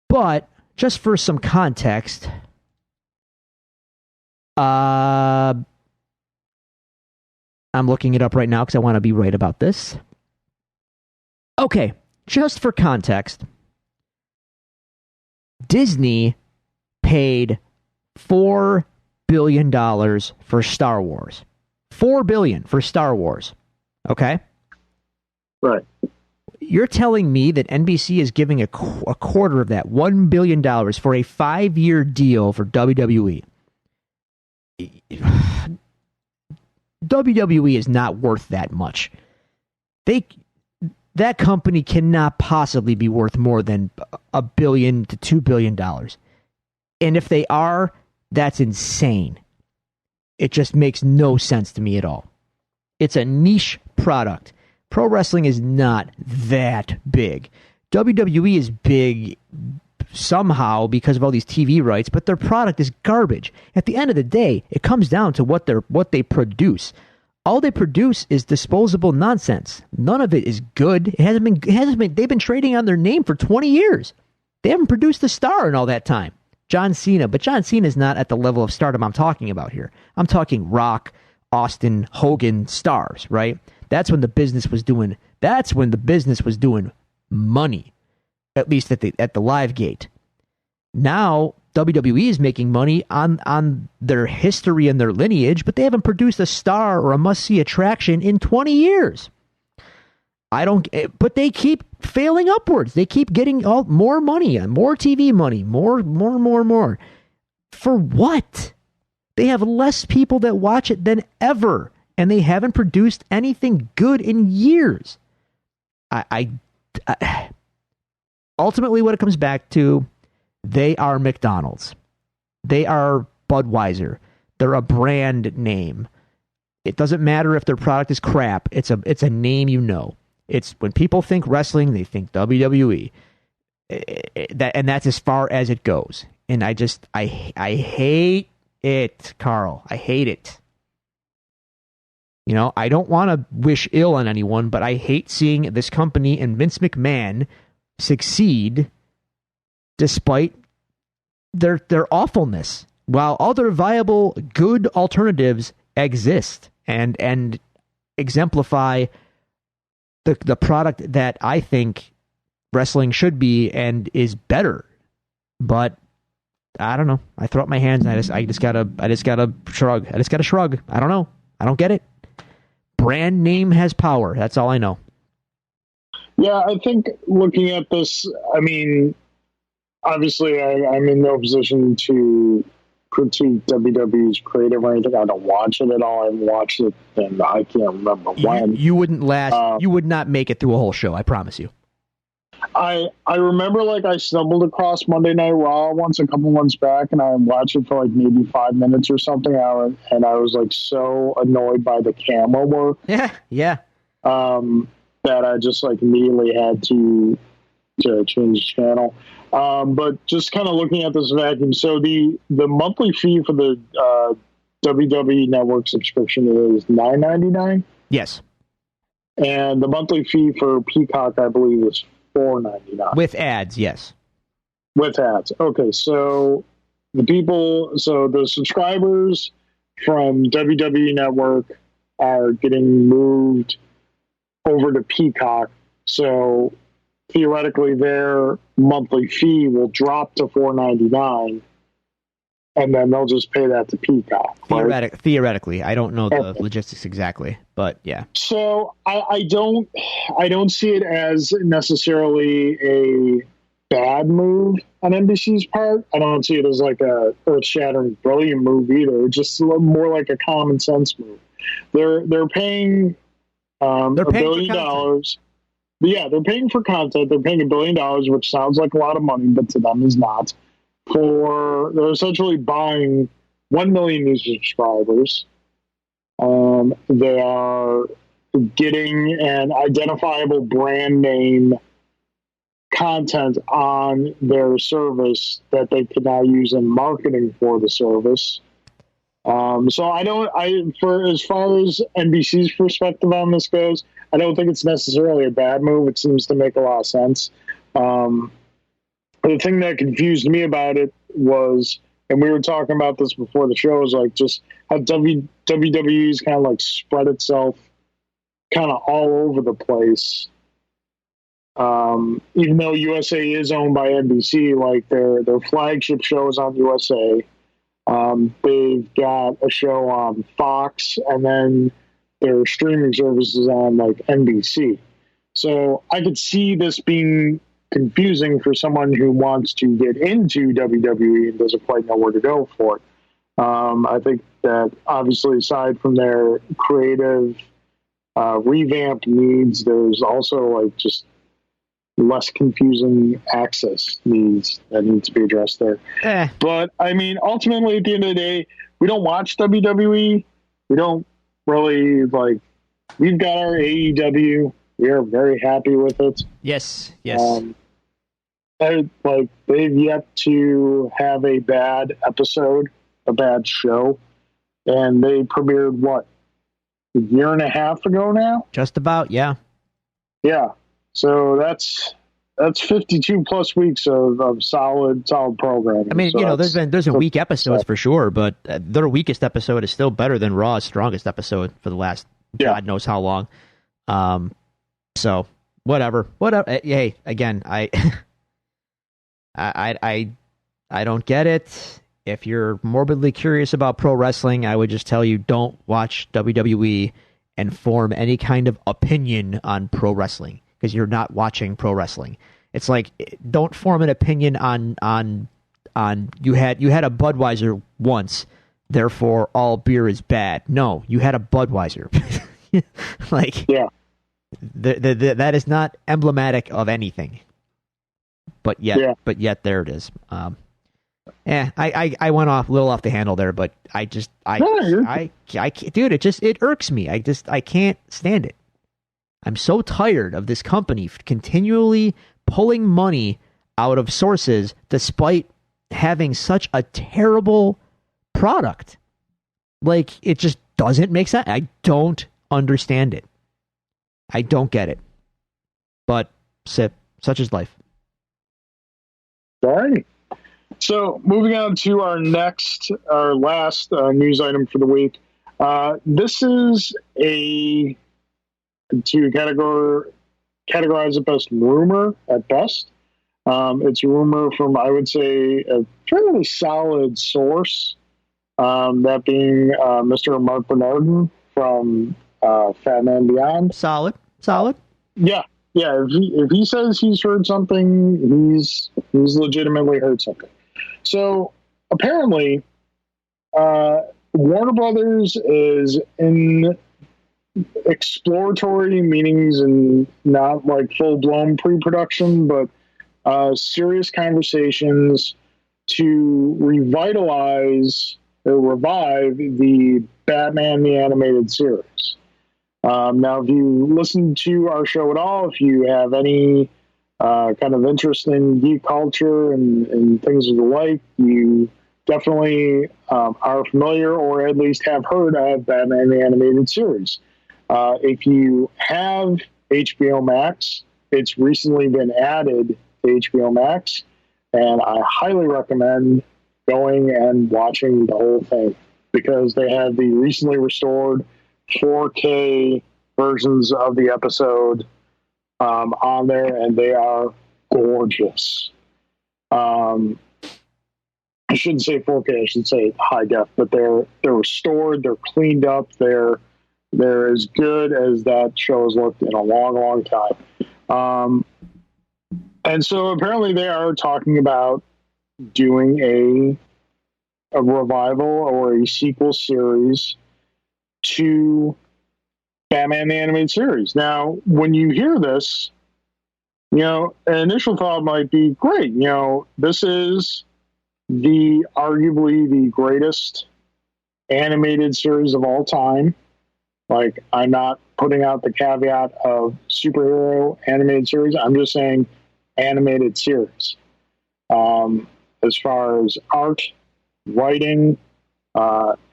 Speaker 2: But just for some context, I'm looking it up right now because I want to be right about this. Okay, just for context, Disney paid $4 billion for Star Wars. $4 billion for Star Wars. Okay?
Speaker 1: Right.
Speaker 2: You're telling me that NBC is giving a quarter of that, $1 billion, for a 5-year deal for WWE. WWE is not worth that much. That company cannot possibly be worth more than $1 billion to $2 billion. And if they are, that's insane. It just makes no sense to me at all. It's a niche product. Pro wrestling is not that big. WWE is big somehow because of all these TV rights, but their product is garbage. At the end of the day, it comes down to what they produce. All they produce is disposable nonsense. None of it is good. It hasn't been. They've been trading on their name for 20 years. They haven't produced a star in all that time. John Cena, but John Cena is not at the level of stardom I'm talking about here. I'm talking Rock, Austin, Hogan stars, right? That's when the business was doing. That's when the business was doing money, at least at the live gate. Now WWE is making money on their history and their lineage, but they haven't produced a star or a must-see attraction in 20 years. But they keep failing upwards. They keep getting more money, more TV money, more. For what? They have less people that watch it than ever, and they haven't produced anything good in years. I ultimately, what it comes back to, they are McDonald's. They are Budweiser. They're a brand name. It doesn't matter if their product is crap. It's a name you know. It's when people think wrestling, they think WWE. And that's as far as it goes. And I hate it, Carl. I hate it. You know, I don't want to wish ill on anyone, but I hate seeing this company and Vince McMahon succeed despite their awfulness, while other viable, good alternatives exist and exemplify the product that I think wrestling should be and is better. But I don't know. I throw up my hands and I just gotta shrug. I just gotta shrug. I don't know. I don't get it. Brand name has power. That's all I know.
Speaker 1: Yeah, I think looking at this, I mean, obviously I'm in no position to critique WWE's creative or anything. I don't watch it at all. I haven't watched it, and I can't remember when.
Speaker 2: You wouldn't last. You would not make it through a whole show. I promise you.
Speaker 1: I remember, like, I stumbled across Monday Night Raw once a couple months back, and I watched it for like maybe 5 minutes or something. And I was like so annoyed by the camera work.
Speaker 2: Yeah.
Speaker 1: That I just like immediately had to change the channel. But just kind of looking at this vacuum, so the monthly fee for the WWE Network subscription is $9.99.
Speaker 2: Yes.
Speaker 1: And the monthly fee for Peacock, I believe, is $4.99
Speaker 2: with ads. Yes,
Speaker 1: with ads. Okay, so the subscribers from WWE Network are getting moved over to Peacock. So theoretically, their monthly fee will drop to $4.99, and then they'll just pay that to Peacock. Right?
Speaker 2: Theoretically, I don't know the logistics exactly, but yeah.
Speaker 1: So I don't see it as necessarily a bad move on NBC's part. I don't see it as like a earth-shattering brilliant move either. It's just more like a common sense move. They're paying $1 billion. Yeah, they're paying for content. They're paying $1 billion, which sounds like a lot of money, but to them is not. They're essentially buying 1 million new subscribers. They are getting an identifiable brand name content on their service that they can now use in marketing for the service. So for as far as NBC's perspective on this goes, I don't think it's necessarily a bad move. It seems to make a lot of sense. The thing that confused me about it was, and we were talking about this before the show, is like just how WWE's kind of like spread itself kind of all over the place. Even though USA is owned by NBC, like their flagship show is on USA. They've got a show on Fox, and then their streaming services on like NBC. So I could see this being confusing for someone who wants to get into WWE and doesn't quite know where to go for it. I think that obviously, aside from their creative revamp needs, there's also like just less confusing access needs that need to be addressed there. But I mean, ultimately, at the end of the day, we don't watch WWE. We don't really like. We've got our AEW. We are very happy with it.
Speaker 2: Yes.
Speaker 1: They've yet to have a bad episode, a bad show, and they premiered what, a year and a half ago now?
Speaker 2: Just about, yeah.
Speaker 1: Yeah. So that's 52 plus weeks of solid programming.
Speaker 2: I mean,
Speaker 1: so
Speaker 2: there's been weak episodes for sure, but their weakest episode is still better than Raw's strongest episode for the last God knows how long. So whatever. Hey, again, I I don't get it. If you're morbidly curious about pro wrestling, I would just tell you don't watch WWE and form any kind of opinion on pro wrestling because you're not watching pro wrestling. It's like, don't form an opinion on you had a Budweiser once, therefore all beer is bad. No, you had a Budweiser. Like,
Speaker 1: yeah,
Speaker 2: that is not emblematic of anything. But yet there it is. I went a little off the handle there, but I dude, it irks me. I can't stand it. I'm so tired of this company continually pulling money out of sources despite having such a terrible product. Like, it just doesn't make sense. I don't understand it. I don't get it. But such is life.
Speaker 1: All right. So moving on to our last news item for the week. This is to categorize it best rumor at best. It's a rumor from, I would say, a fairly solid source, that being Mr. Mark Bernardin from Fat Man Beyond.
Speaker 2: Solid.
Speaker 1: Yeah. If he says he's heard something, he's legitimately heard something. So apparently, Warner Brothers is in exploratory meetings and not like full blown pre-production, but serious conversations to revitalize or revive the Batman the Animated Series. Now, if you listen to our show at all, if you have any kind of interest in geek culture and things of the like, you definitely are familiar or at least have heard of Batman the Animated Series. If you have HBO Max, it's recently been added to HBO Max, and I highly recommend going and watching the whole thing because they have the recently restored 4K versions of the episode on there, and they are gorgeous. I shouldn't say 4K, I should say high def, but they're restored, they're cleaned up, they're as good as that show has looked in a long, long time. And so apparently they are talking about doing a revival or a sequel series to Batman the Animated Series. Now, when you hear this, an initial thought might be, great, this is arguably the greatest animated series of all time. Like, I'm not putting out the caveat of superhero animated series. I'm just saying animated series. As far as art, writing,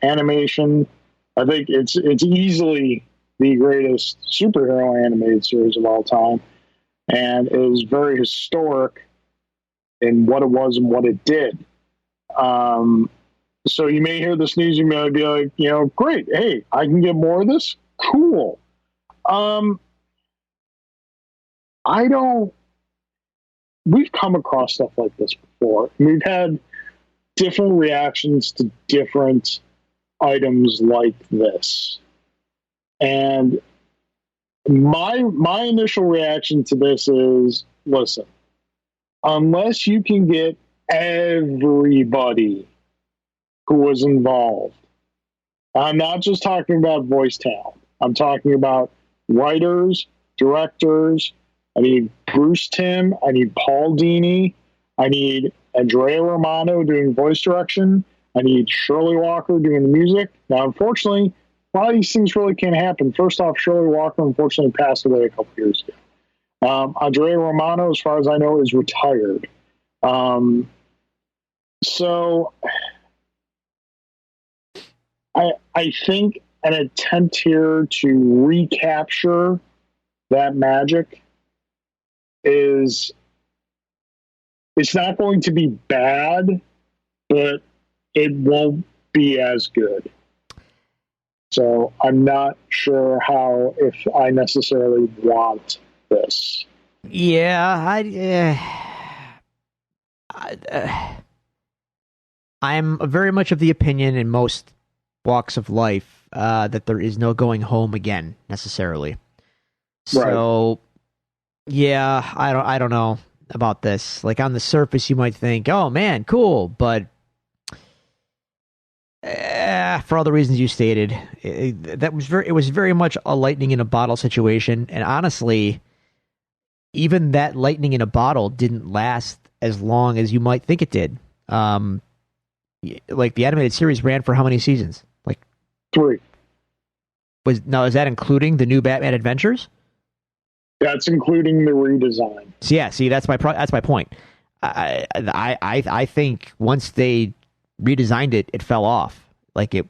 Speaker 1: animation, I think it's easily the greatest superhero animated series of all time, and is very historic in what it was and what it did. So you may hear this news, you may be like, great, hey, I can get more of this? Cool. We've come across stuff like this before. We've had different reactions to different items like this. And my initial reaction to this is, listen, unless you can get everybody who was involved, I'm not just talking about voice talent. I'm talking about writers, directors. I need Bruce Timm. I need Paul Dini. I need Andrea Romano doing voice direction. I need Shirley Walker doing the music. Now, unfortunately, a lot of these things really can't happen. First off, Shirley Walker unfortunately passed away a couple years ago. Andrea Romano, as far as I know, is retired. So I think an attempt here to recapture that magic it's not going to be bad, but it won't be as good. So I'm not sure if I necessarily want this.
Speaker 2: Yeah, I'm very much of the opinion in most walks of life that there is no going home again necessarily. So, yeah, I don't know about this. Like on the surface, you might think, "Oh man, cool," but for all the reasons you stated, it was very much a lightning in a bottle situation. And honestly, even that lightning in a bottle didn't last as long as you might think it did. Like the animated series ran for how many seasons? Like
Speaker 1: 3.
Speaker 2: Is that including the new Batman Adventures?
Speaker 1: That's including the redesign.
Speaker 2: So yeah, see that's my point. I think once they redesigned it, it fell off. Like the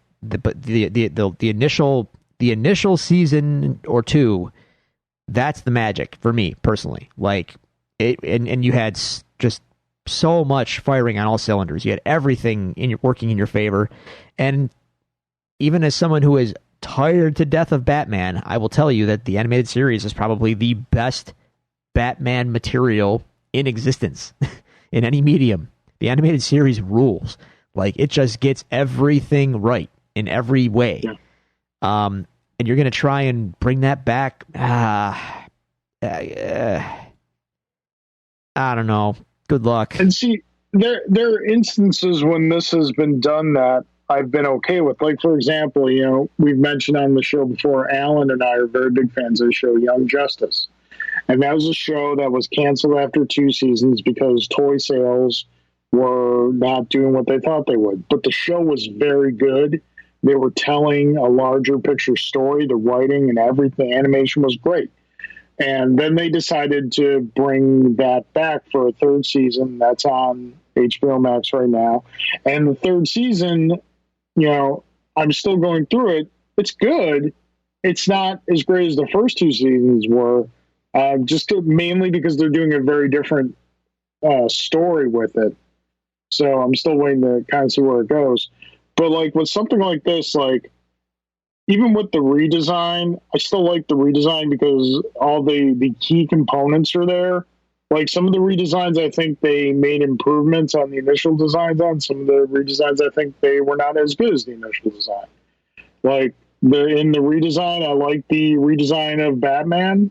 Speaker 2: initial season or 2, that's the magic for me personally. Like it, and you had just so much firing on all cylinders. You had everything working in your favor, and even as someone who is tired to death of Batman, I will tell you that the animated series is probably the best Batman material in existence in any medium. The animated series rules. Like it just gets everything right in every way.
Speaker 1: Yeah.
Speaker 2: And you're going to try and bring that back. I don't know. Good luck.
Speaker 1: And see, there are instances when this has been done that I've been okay with. Like, for example, we've mentioned on the show before, Alan and I are very big fans of the show Young Justice. And that was a show that was canceled after 2 seasons because toy sales were not doing what they thought they would. But the show was very good. They were telling a larger picture story. The writing and everything, animation was great. And then they decided to bring that back for a 3rd season. That's on HBO Max right now. And the 3rd season, I'm still going through it. It's good. It's not as great as the first 2 seasons were, mainly because they're doing a very different story with it. So I'm still waiting to kind of see where it goes. But like with something like this, like even with the redesign, I still like the redesign because all the key components are there. Like some of the redesigns, I think they made improvements on the initial designs on. Some of the redesigns, I think they were not as good as the initial design. Like in the redesign, I like the redesign of Batman.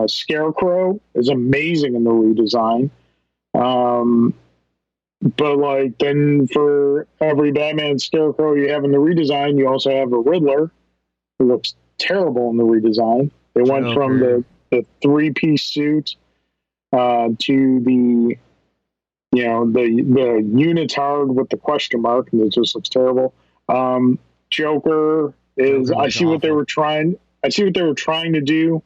Speaker 1: Scarecrow is amazing in the redesign. But like then for every Batman Scarecrow you have in the redesign, you also have a Riddler who looks terrible in the redesign. They went from the 3-piece suit to the unitard with the question mark, and it just looks terrible. Joker is I see what they were trying to do,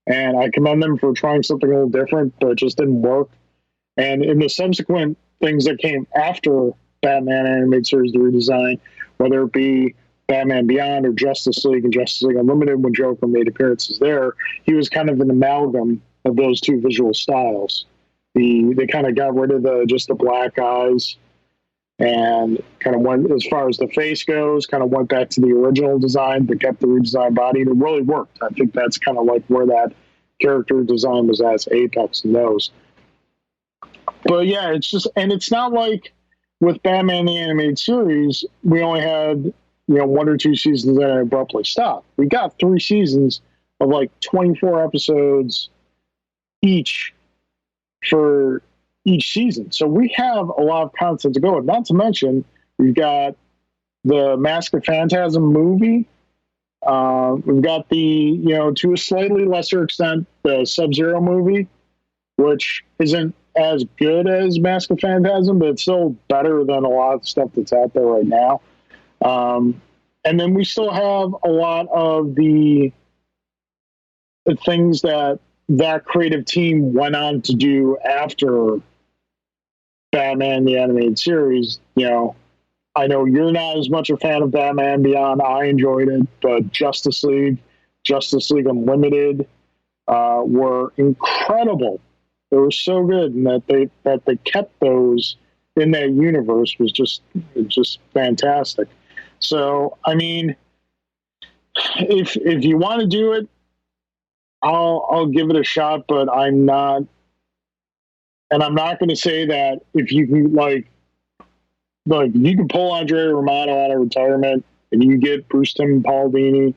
Speaker 1: and I commend them for trying something a little different, but it just didn't work. And in the subsequent things that came after Batman animated series, the redesign, whether it be Batman Beyond or Justice League and Justice League Unlimited, when Joker made appearances there, he was kind of an amalgam of those 2 visual styles. They kind of got rid of just the black eyes and kind of went, as far as the face goes, kind of went back to the original design, but kept the redesigned body, and it really worked. I think that's kind of like where that character design was at apex in those. But yeah, it's not like with Batman the animated series, we only had 1 or 2 seasons that abruptly stopped. We got 3 seasons of like 24 episodes each for each season. So we have a lot of content to go with. Not to mention, we've got the Mask of Phantasm movie. We've got the, to a slightly lesser extent, the Sub-Zero movie, which isn't as good as Mask of Phantasm, but it's still better than a lot of stuff that's out there right now. And then we still have a lot of the things that creative team went on to do after Batman the animated series. I know you're not as much a fan of Batman Beyond. I enjoyed it, but Justice League Unlimited were incredible. They were so good, and that they kept those in that universe was just fantastic. So, I mean, if you want to do it, I'll give it a shot, but I'm not going to say that if you can, like, like if you can pull Andre Romano out of retirement and you get Bruce Tim and Paul Dini,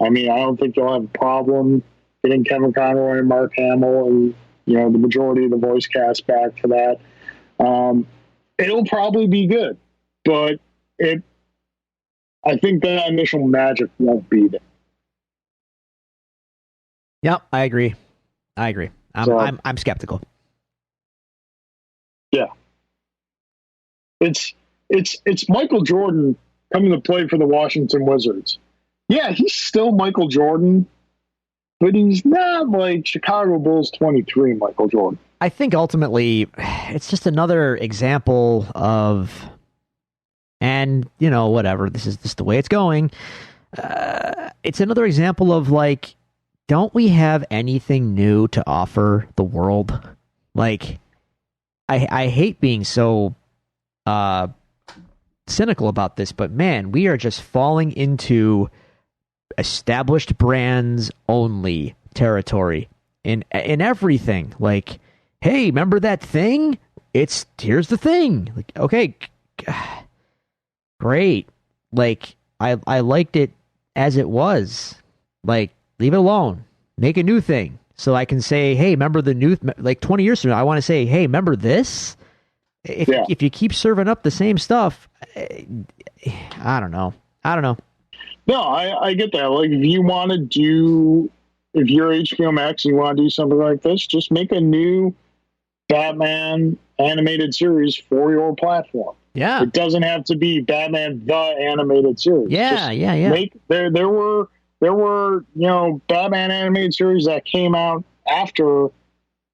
Speaker 1: I mean, I don't think you'll have a problem getting Kevin Conroy and Mark Hamill and the majority of the voice cast back for that. It'll probably be good, but I think that initial magic won't be there.
Speaker 2: Yep, I agree. I'm skeptical.
Speaker 1: Yeah. It's Michael Jordan coming to play for the Washington Wizards. Yeah, he's still Michael Jordan, but he's not like Chicago Bulls 23 Michael Jordan.
Speaker 2: I think ultimately it's just another example of, and whatever, this is just the way it's going. It's another example of like, don't we have anything new to offer the world? Like, I hate being so cynical about this, but man, we are just falling into established brands only territory in everything. Like, hey, remember that thing? Here's the thing. Like, okay, great. Like, I liked it as it was. Like, leave it alone. Make a new thing. So I can say, hey, remember the new, like 20 years from now, I want to say, hey, remember this? If you keep serving up the same stuff, I don't know.
Speaker 1: No, I get that. Like, if you're HBO Max and you want to do something like this, just make a new Batman animated series for your platform.
Speaker 2: Yeah.
Speaker 1: It doesn't have to be Batman the animated series.
Speaker 2: Yeah.
Speaker 1: There were Batman animated series that came out after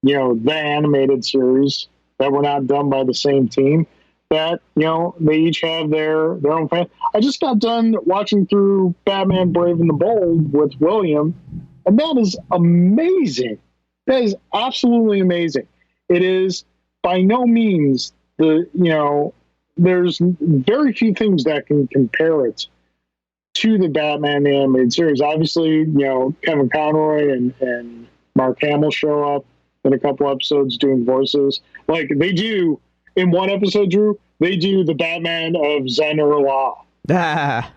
Speaker 1: the animated series that were not done by the same team, that they each have their own fan. I just got done watching through Batman Brave and the Bold with William, and that is amazing. That is absolutely amazing. It is by no means there's very few things that can compare it to the Batman animated series. Obviously, Kevin Conroy and Mark Hamill show up in a couple episodes doing voices. Like they do in one episode, Drew, they do the Batman of Zen-Ur-La. And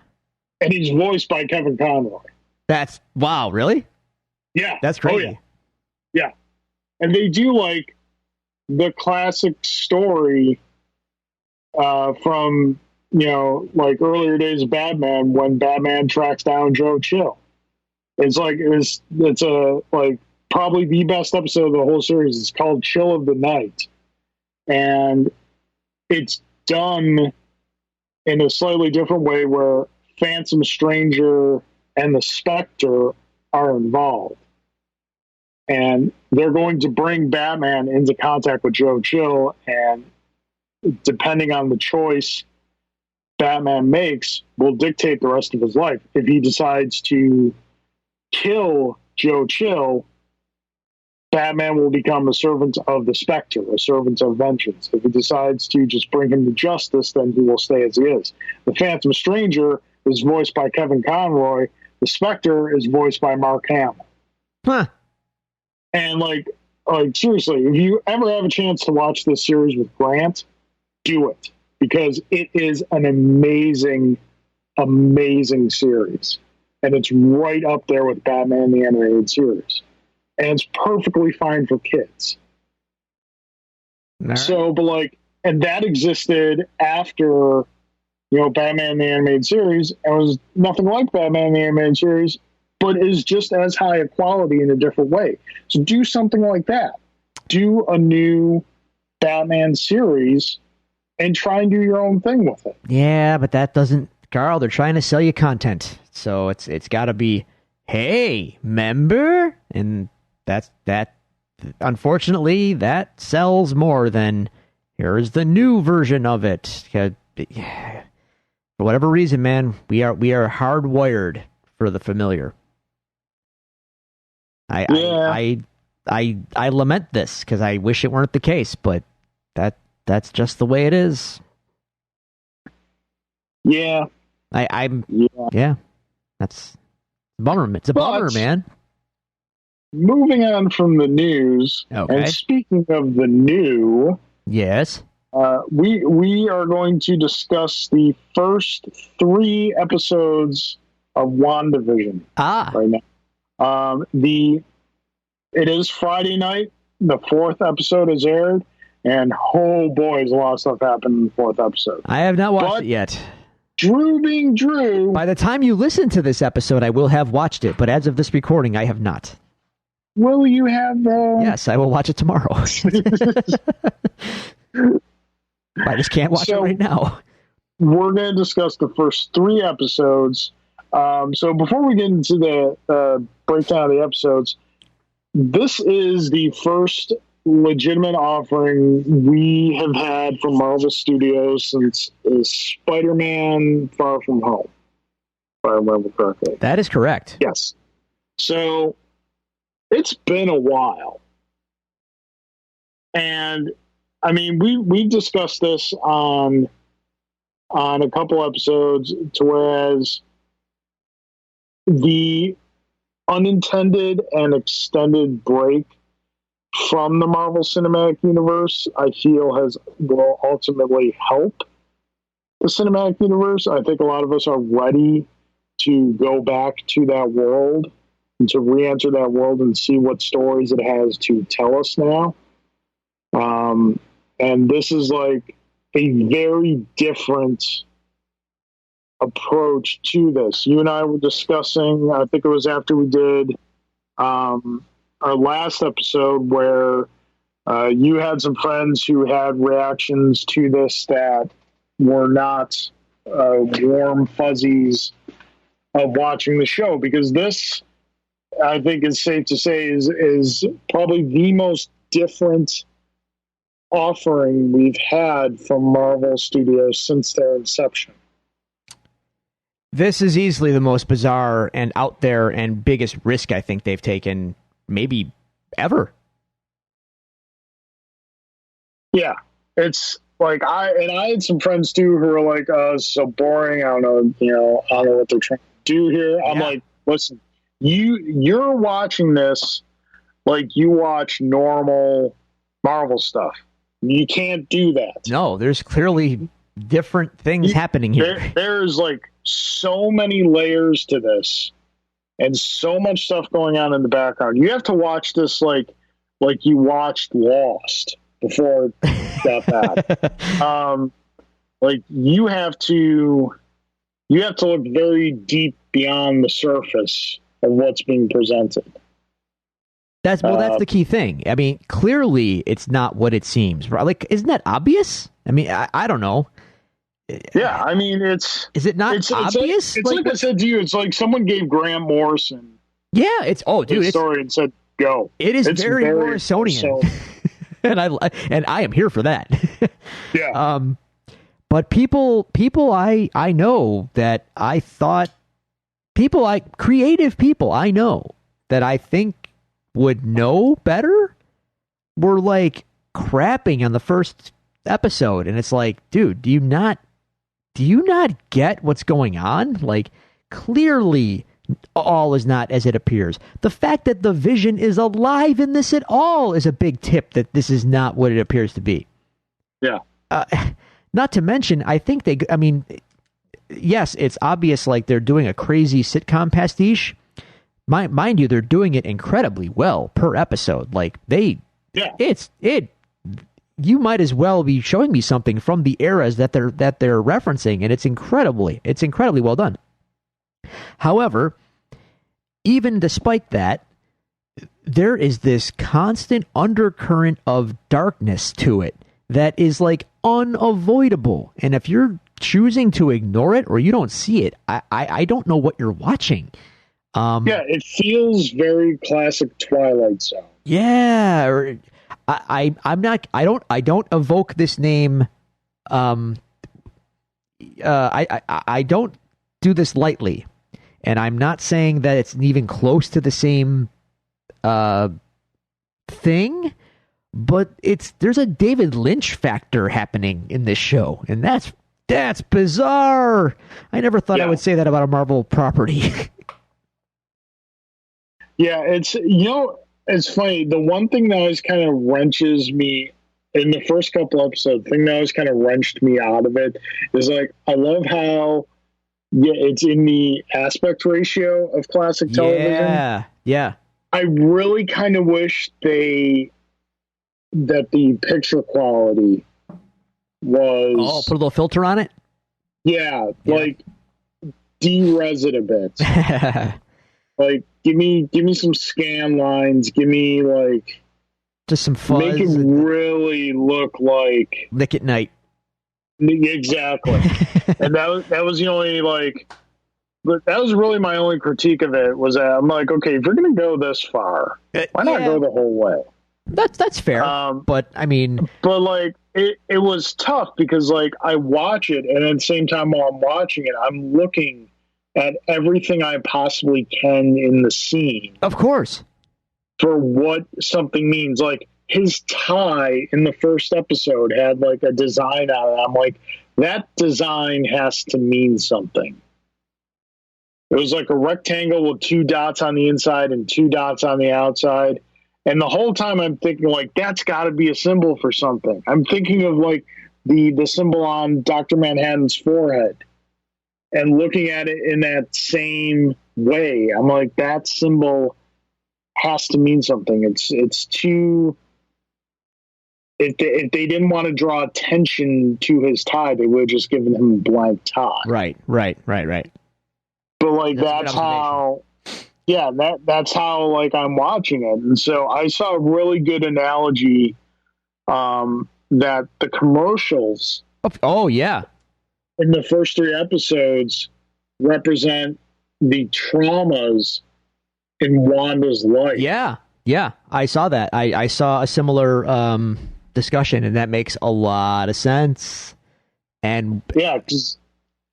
Speaker 1: he's voiced by Kevin Conroy.
Speaker 2: Wow, really?
Speaker 1: Yeah.
Speaker 2: That's crazy.
Speaker 1: Oh, yeah. And they do like the classic story from like earlier days of Batman when Batman tracks down Joe Chill. It's a like probably the best episode of the whole series. It's called Chill of the Night, and it's done in a slightly different way where Phantom Stranger and the Spectre are involved, and they're going to bring Batman into contact with Joe Chill, and depending on the choice Batman makes will dictate the rest of his life. If he decides to kill Joe Chill, Batman will become a servant of the Spectre, a servant of vengeance. If he decides to just bring him to justice, then he will stay as he is. The Phantom Stranger is voiced by Kevin Conroy. The Spectre is voiced by Mark Hamill.
Speaker 2: Huh.
Speaker 1: And like seriously, if you ever have a chance to watch this series with Grant, do it, because it is an amazing, amazing series. And it's right up there with Batman the Animated Series. And it's perfectly fine for kids.
Speaker 2: Right.
Speaker 1: So, but like, and that existed after, Batman the Animated Series, and was nothing like Batman the Animated Series, but is just as high a quality in a different way. So do something like that. Do a new Batman series and try and do your own thing with it.
Speaker 2: Yeah, but that doesn't, Carl, they're trying to sell you content. So it's got to be, hey, member? And that unfortunately that sells more than here's the new version of it. For whatever reason, man, we are hardwired for the familiar. I lament this because I wish it weren't the case, but that's just the way it is.
Speaker 1: Yeah.
Speaker 2: Yeah. That's a bummer. It's a bummer, man.
Speaker 1: Moving on from the news,
Speaker 2: okay.
Speaker 1: And speaking of the new,
Speaker 2: yes,
Speaker 1: We are going to discuss the first 3 episodes of WandaVision right now. It is Friday night. The 4th episode is aired, and oh boy, there's a lot of stuff happened in the 4th episode.
Speaker 2: I have not watched it yet.
Speaker 1: Drew being Drew.
Speaker 2: By the time you listen to this episode, I will have watched it, but as of this recording, I have not.
Speaker 1: Will you have?
Speaker 2: Yes, I will watch it tomorrow. I just can't watch it right now.
Speaker 1: We're going to discuss the first 3 episodes. So before we get into the breakdown of the episodes, this is the first legitimate offering we have had from Marvel Studios since Spider-Man Far From Home, if I remember correctly.
Speaker 2: That is correct.
Speaker 1: Yes. So it's been a while. And I mean, we discussed this on a couple episodes, to whereas the unintended and extended break from the Marvel Cinematic Universe, I feel will ultimately help the cinematic universe. I think a lot of us are ready to go back to that world and to re-enter that world and see what stories it has to tell us now. And this is like a very different approach to this. You and I were discussing, I think it was after we did our last episode, where you had some friends who had reactions to this that were not warm fuzzies of watching the show, because this, I think it's safe to say, is probably the most different offering we've had from Marvel Studios since their inception.
Speaker 2: This is easily the most bizarre and out there and biggest risk I think they've taken maybe ever.
Speaker 1: Yeah, it's like I had some friends too who were like, it's so boring. I don't know what they're trying to do here. I'm like, listen, you're watching this like you watch normal Marvel stuff. You can't do that.
Speaker 2: No, there's clearly different things happening here.
Speaker 1: There's like so many layers to this and so much stuff going on in the background. You have to watch this like you watched Lost before it got bad. Like you have to look very deep beyond the surface of what's being presented.
Speaker 2: That's the key thing. I mean, clearly it's not what it seems. Like, isn't that obvious? I mean, I don't know.
Speaker 1: Yeah, I mean, is
Speaker 2: it not obvious?
Speaker 1: It's like I said to you, it's like someone gave Grant Morrison
Speaker 2: the story
Speaker 1: and said, go.
Speaker 2: It is very Morrisonian. and I am here for that.
Speaker 1: Yeah.
Speaker 2: But people I know that I thought, creative people I know that I think would know better were like crapping on the first episode, and it's like, dude, do you not get what's going on? Like, clearly all is not as it appears. The fact that the Vision is alive in this at all is a big tip that this is not what it appears to be.
Speaker 1: Yeah.
Speaker 2: Not to mention, I think yes, it's obvious like they're doing a crazy sitcom pastiche. Mind you, they're doing it incredibly well per episode. Like you might as well be showing me something from the eras that they're referencing, and it's incredibly well done. However, even despite that, there is this constant undercurrent of darkness to it that is like unavoidable. And if you're choosing to ignore it or you don't see it, I don't know what you're watching.
Speaker 1: It feels very classic Twilight Zone.
Speaker 2: Yeah, I don't evoke this name. I don't do this lightly, and I'm not saying that it's even close to the same thing, but there's a David Lynch factor happening in this show, and that's bizarre. I never thought I would say that about a Marvel property.
Speaker 1: Yeah, it's funny. The one thing that always kind of wrenches me in the first couple episodes, the thing that always kind of wrenched me out of it is like, I love how it's in the aspect ratio of classic television.
Speaker 2: Yeah.
Speaker 1: I really kind of wish that the picture quality was
Speaker 2: put a little filter on it.
Speaker 1: Yeah. Like de-res it a bit. Like give me some scan lines. Give me like
Speaker 2: just some fuzz.
Speaker 1: Make it really look like
Speaker 2: Nick at Night.
Speaker 1: Exactly. And that was the only like. But that was really my only critique of it was that I'm like, okay, if you're going to go this far, why not go the whole way?
Speaker 2: That's fair. But I mean,
Speaker 1: like it was tough because like I watch it and at the same time while I'm watching it, I'm looking at everything I possibly can in the scene.
Speaker 2: Of course.
Speaker 1: For what something means. Like his tie in the first episode had like a design on it. I'm like, that design has to mean something. It was like a rectangle with 2 dots on the inside and 2 dots on the outside. And the whole time I'm thinking, like, that's got to be a symbol for something. I'm thinking of, like, the symbol on Dr. Manhattan's forehead and looking at it in that same way. I'm like, that symbol has to mean something. It's too... If they didn't want to draw attention to his tie, they would have just given him a blank tie.
Speaker 2: Right.
Speaker 1: But like that's how, that's how like I'm watching it, and so I saw a really good analogy that the commercials, in the first 3 episodes represent the traumas in Wanda's life.
Speaker 2: Yeah, I saw that. I saw a similar discussion, and that makes a lot of sense. And
Speaker 1: yeah, because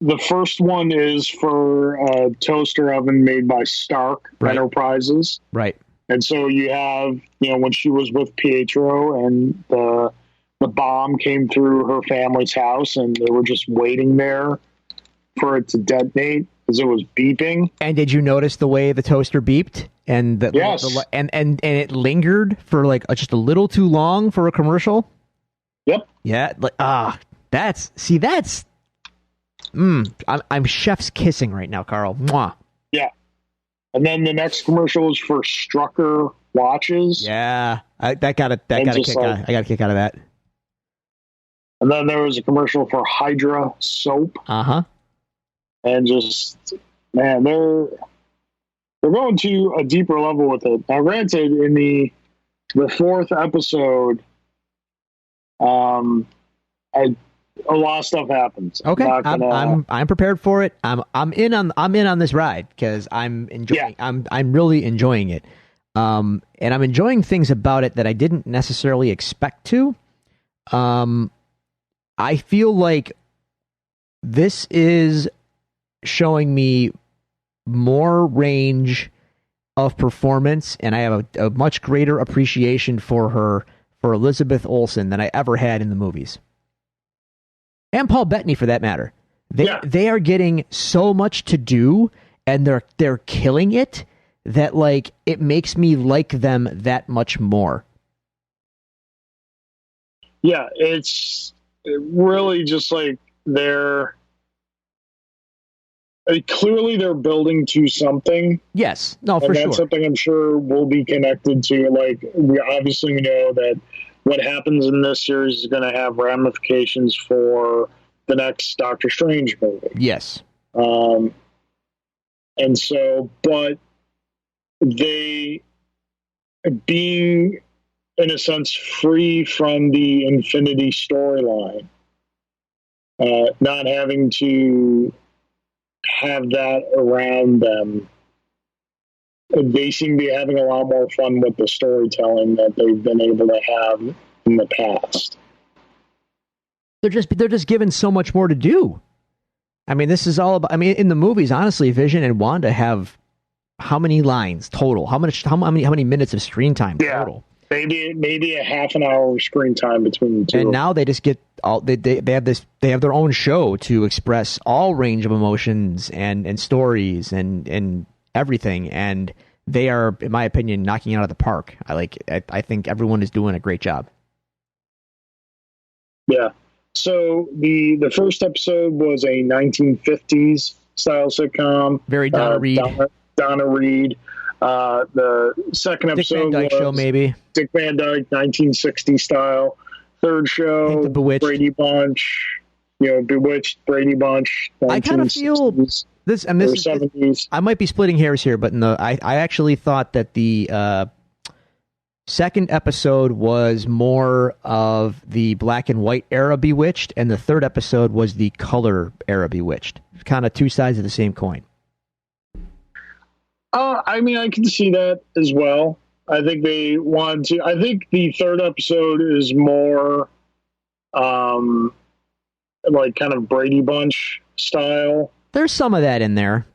Speaker 1: the first one is for a toaster oven made by Stark Enterprises.
Speaker 2: Right.
Speaker 1: And so you have, when she was with Pietro and the bomb came through her family's house and they were just waiting there for it to detonate as it was beeping.
Speaker 2: And did you notice the way the toaster beeped? And
Speaker 1: yes.
Speaker 2: And it lingered for like just a little too long for a commercial?
Speaker 1: Yep.
Speaker 2: Yeah. That's I'm chef's kissing right now, Carl. Mwah.
Speaker 1: Yeah. And then the next commercial is for Strucker watches.
Speaker 2: Yeah. I got a kick out of that.
Speaker 1: And then there was a commercial for Hydra soap.
Speaker 2: Uh-huh.
Speaker 1: And just, man, they're going to a deeper level with it. Now, granted, in the 4th episode, a lot of stuff happens.
Speaker 2: Okay, I'm prepared for it. I'm in on this ride because I'm enjoying. Yeah. I'm really enjoying it, and I'm enjoying things about it that I didn't necessarily expect to. I feel like this is showing me more range of performance, and I have a much greater appreciation for Elizabeth Olsen than I ever had in the movies. And Paul Bettany, for that matter. They are getting so much to do, and they're killing it, that like it makes me like them that much more.
Speaker 1: Yeah, it's really just like clearly they're building to something.
Speaker 2: Yes, no, for sure.
Speaker 1: And that's something I'm sure will be connected to. Like, we obviously know that what happens in this series is going to have ramifications for the next Doctor Strange movie.
Speaker 2: Yes.
Speaker 1: And so, but they being, in a sense, free from the Infinity storyline, not having to have that around them, they seem to be having a lot more fun with the storytelling that they've been able to have in the past.
Speaker 2: They're just given so much more to do. I mean, this is all about. I mean, in the movies, honestly, Vision and Wanda have how many lines total? How many minutes of screen time total?
Speaker 1: Maybe a half an hour screen time between the two.
Speaker 2: And now they just get all they have their own show to express all range of emotions and stories and everything, and they are, in my opinion, knocking it out of the park. I think everyone is doing a great job.
Speaker 1: Yeah. So the first episode was a 1950s style sitcom.
Speaker 2: Very Donna Reed.
Speaker 1: Donna Reed. The second
Speaker 2: Dick Van
Speaker 1: episode
Speaker 2: Dyke
Speaker 1: was
Speaker 2: Show, maybe.
Speaker 1: Dick Van Dyke, 1960 style. Third show,
Speaker 2: Bewitched.
Speaker 1: Brady Bunch. Bewitched, Brady Bunch.
Speaker 2: I kind of feel this, and this 70s. I might be splitting hairs here, but no, I actually thought that the second episode was more of the black and white era Bewitched, and the third episode was the color era Bewitched. Kind of two sides of the same coin.
Speaker 1: I mean, I can see that as well. I think they wanted to. I think the third episode is more, like kind of Brady Bunch style.
Speaker 2: There's some of that in there.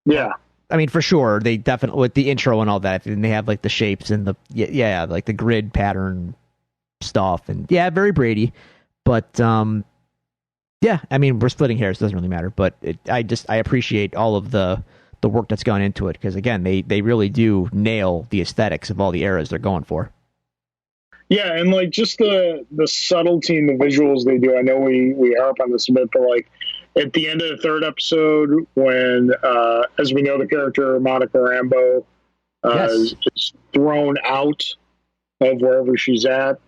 Speaker 1: Yeah.
Speaker 2: I mean, for sure, they definitely, with the intro and all that, and they have like the shapes and like the grid pattern stuff, and very Brady. But yeah, I mean, we're splitting hairs; it doesn't really matter. But I appreciate all of the work that's gone into it, because again, they really do nail the aesthetics of all the eras they're going for.
Speaker 1: Yeah, and like just the subtlety and the visuals they do. I know we harp on this a bit, but like at the end of the third episode, when as we know, the character Monica Rambeau is thrown out of wherever she's at,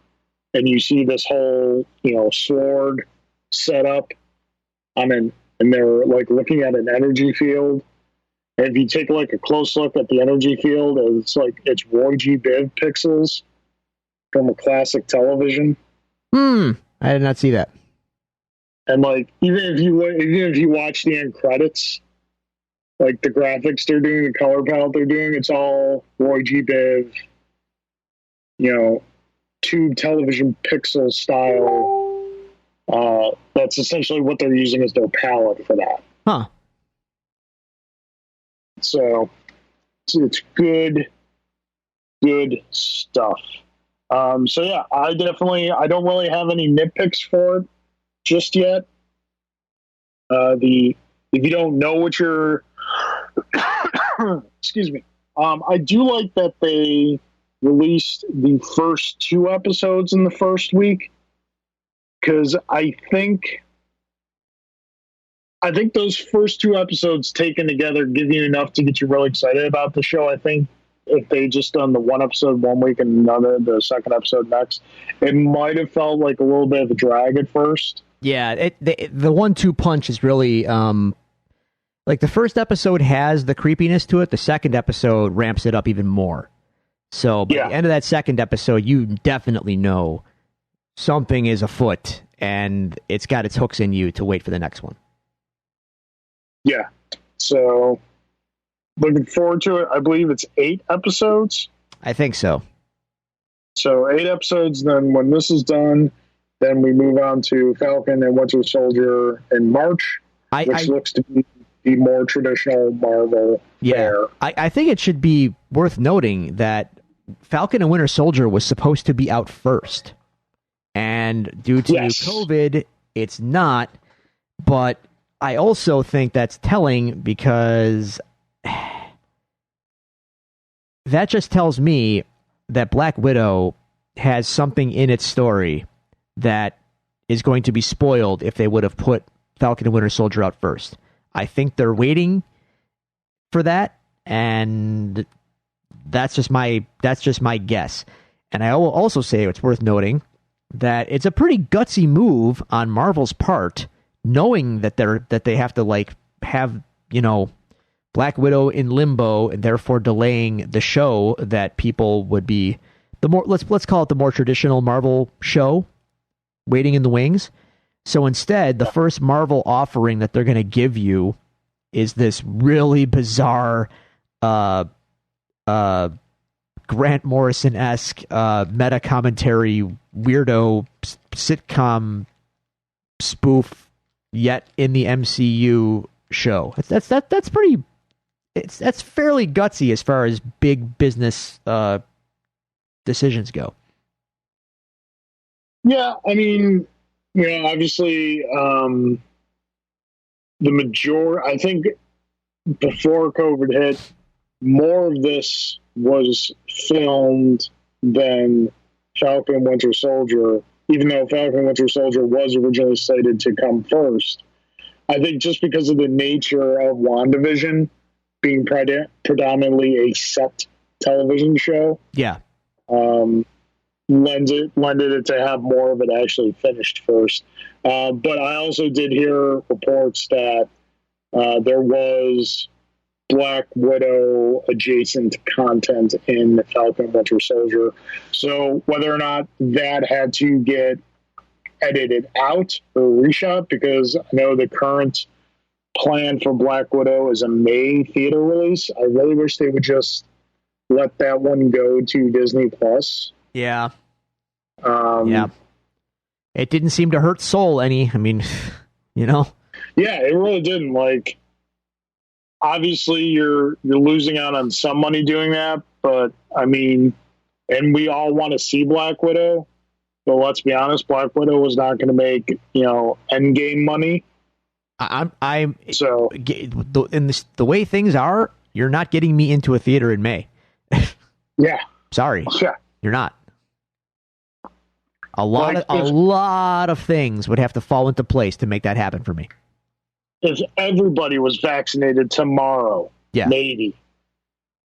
Speaker 1: and you see this whole sword set up. And they're like looking at an energy field. And if you take like a close look at the energy field, it's Roy G. Biv pixels from a classic television.
Speaker 2: I did not see that.
Speaker 1: And like even if you watch the end credits, like the graphics they're doing, the color palette they're doing, it's all Roy G. Biv, tube television pixel style. That's essentially what they're using as their palette for that.
Speaker 2: Huh.
Speaker 1: So it's good stuff. So yeah, I don't really have any nitpicks for it just yet. If you don't know what you're, excuse me. I do like that they released the first 2 episodes in the first week, because I think those first 2 episodes taken together give you enough to get you really excited about the show. I think if they just done the 1 episode 1 week and the second episode next, it might have felt like a little bit of a drag at first.
Speaker 2: Yeah, the 1-2 punch is really like the first episode has the creepiness to it. The second episode ramps it up even more. So by the end of that second episode, you definitely know something is afoot, and it's got its hooks in you to wait for the next one.
Speaker 1: Yeah. So looking forward to it. I believe it's 8 episodes.
Speaker 2: I think so.
Speaker 1: So 8 episodes. Then when this is done, then we move on to Falcon and Winter Soldier in March, which looks to be the more traditional Marvel fare.
Speaker 2: I think it should be worth noting that Falcon and Winter Soldier was supposed to be out first. And due to COVID, it's not. But I also think that's telling, because that just tells me that Black Widow has something in its story that is going to be spoiled if they would have put Falcon and Winter Soldier out first. I think they're waiting for that, and that's just my guess. And I will also say it's worth noting that it's a pretty gutsy move on Marvel's part, knowing that they have to have Black Widow in limbo, and therefore delaying the show that people would be the more let's call it the more traditional Marvel show, waiting in the wings. So instead, the first Marvel offering that they're going to give you is this really bizarre Grant Morrison-esque meta commentary weirdo sitcom spoof, yet in the MCU show. That's pretty. That's fairly gutsy as far as big business decisions go.
Speaker 1: Yeah, I mean, obviously, the I think before COVID hit, more of this was filmed than Falcon Winter Soldier even though Falcon Winter Soldier was originally slated to come first. I think just because of the nature of WandaVision being predominantly a set television show, lended it to have more of it actually finished first. But I also did hear reports that there was Black Widow adjacent content in Falcon Winter Soldier. So whether or not that had to get edited out or reshot, because I know the current plan for Black Widow is a May theater release. I really wish they would just let that one go to Disney Plus.
Speaker 2: Yeah. It didn't seem to hurt Soul any. I mean, Yeah,
Speaker 1: it really didn't. Like, obviously you're losing out on some money doing that, but I mean, and we all want to see Black Widow, but let's be honest, Black Widow was not going to make, Endgame money.
Speaker 2: The way things are, you're not getting me into a theater in May.
Speaker 1: Yeah.
Speaker 2: Sorry.
Speaker 1: Yeah.
Speaker 2: You're not. A lot of things would have to fall into place to make that happen for me.
Speaker 1: If everybody was vaccinated tomorrow, maybe.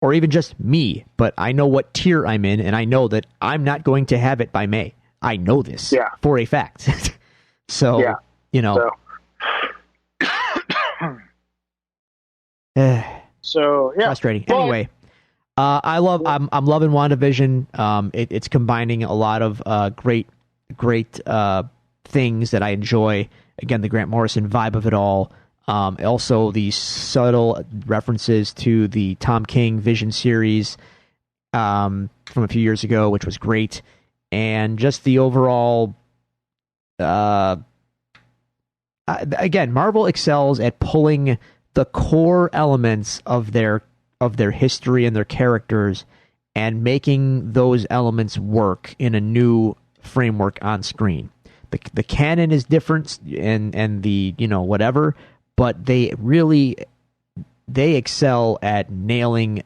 Speaker 2: Or even just me, but I know what tier I'm in, and I know that I'm not going to have it by May. I know this for a fact. So. Frustrating. But, anyway, I'm loving WandaVision. It's combining a lot of great things that I enjoy. Again, the Grant Morrison vibe of it all. Also, the subtle references to the Tom King Vision series from a few years ago, which was great, and just the overall. Again, Marvel excels at pulling the core elements of their history and their characters and making those elements work in a new framework on screen. The canon is different and the whatever, but they excel at nailing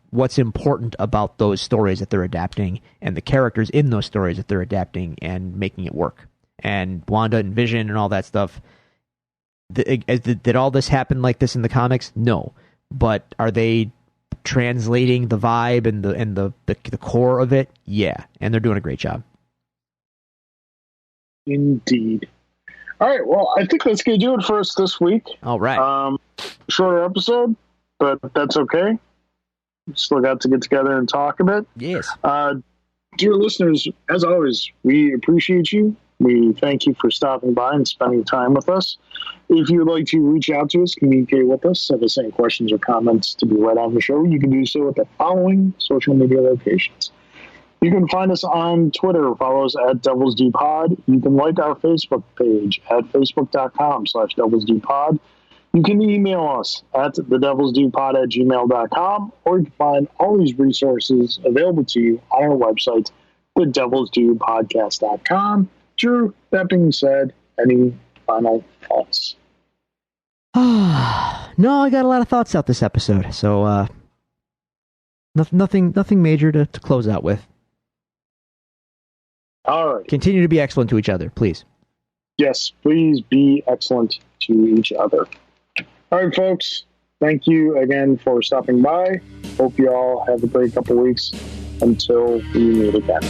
Speaker 2: what's important about those stories that they're adapting and the characters in those stories that they're adapting and making it work. And Wanda and Vision and all that stuff. Did all this happen like this in the comics? No. But are they translating the vibe and the core of it? Yeah. And they're doing a great job.
Speaker 1: Indeed. All right. Well, I think that's going to do it for us this week.
Speaker 2: All right.
Speaker 1: Shorter episode, but that's okay. We still got to get together and talk a bit.
Speaker 2: Yes.
Speaker 1: Dear listeners, as always, we appreciate you. We thank you for stopping by and spending time with us. If you would like to reach out to us, communicate with us, send us any questions or comments to be read on the show, you can do so at the following social media locations. You can find us on Twitter. Follow us at Devils Do Pod. You can like our Facebook page at facebook.com/DevilsDoPod. You can email us at thedevilsdopod@gmail.com, or you can find all these resources available to you on our website, thedevilsdopodcast.com. Drew, that being said, any final thoughts?
Speaker 2: No, I got a lot of thoughts out this episode, so nothing major to close out with.
Speaker 1: All right.
Speaker 2: Continue to be excellent to each other, please.
Speaker 1: Yes, please be excellent to each other. All right, folks. Thank you again for stopping by. Hope you all have a great couple weeks until we meet again.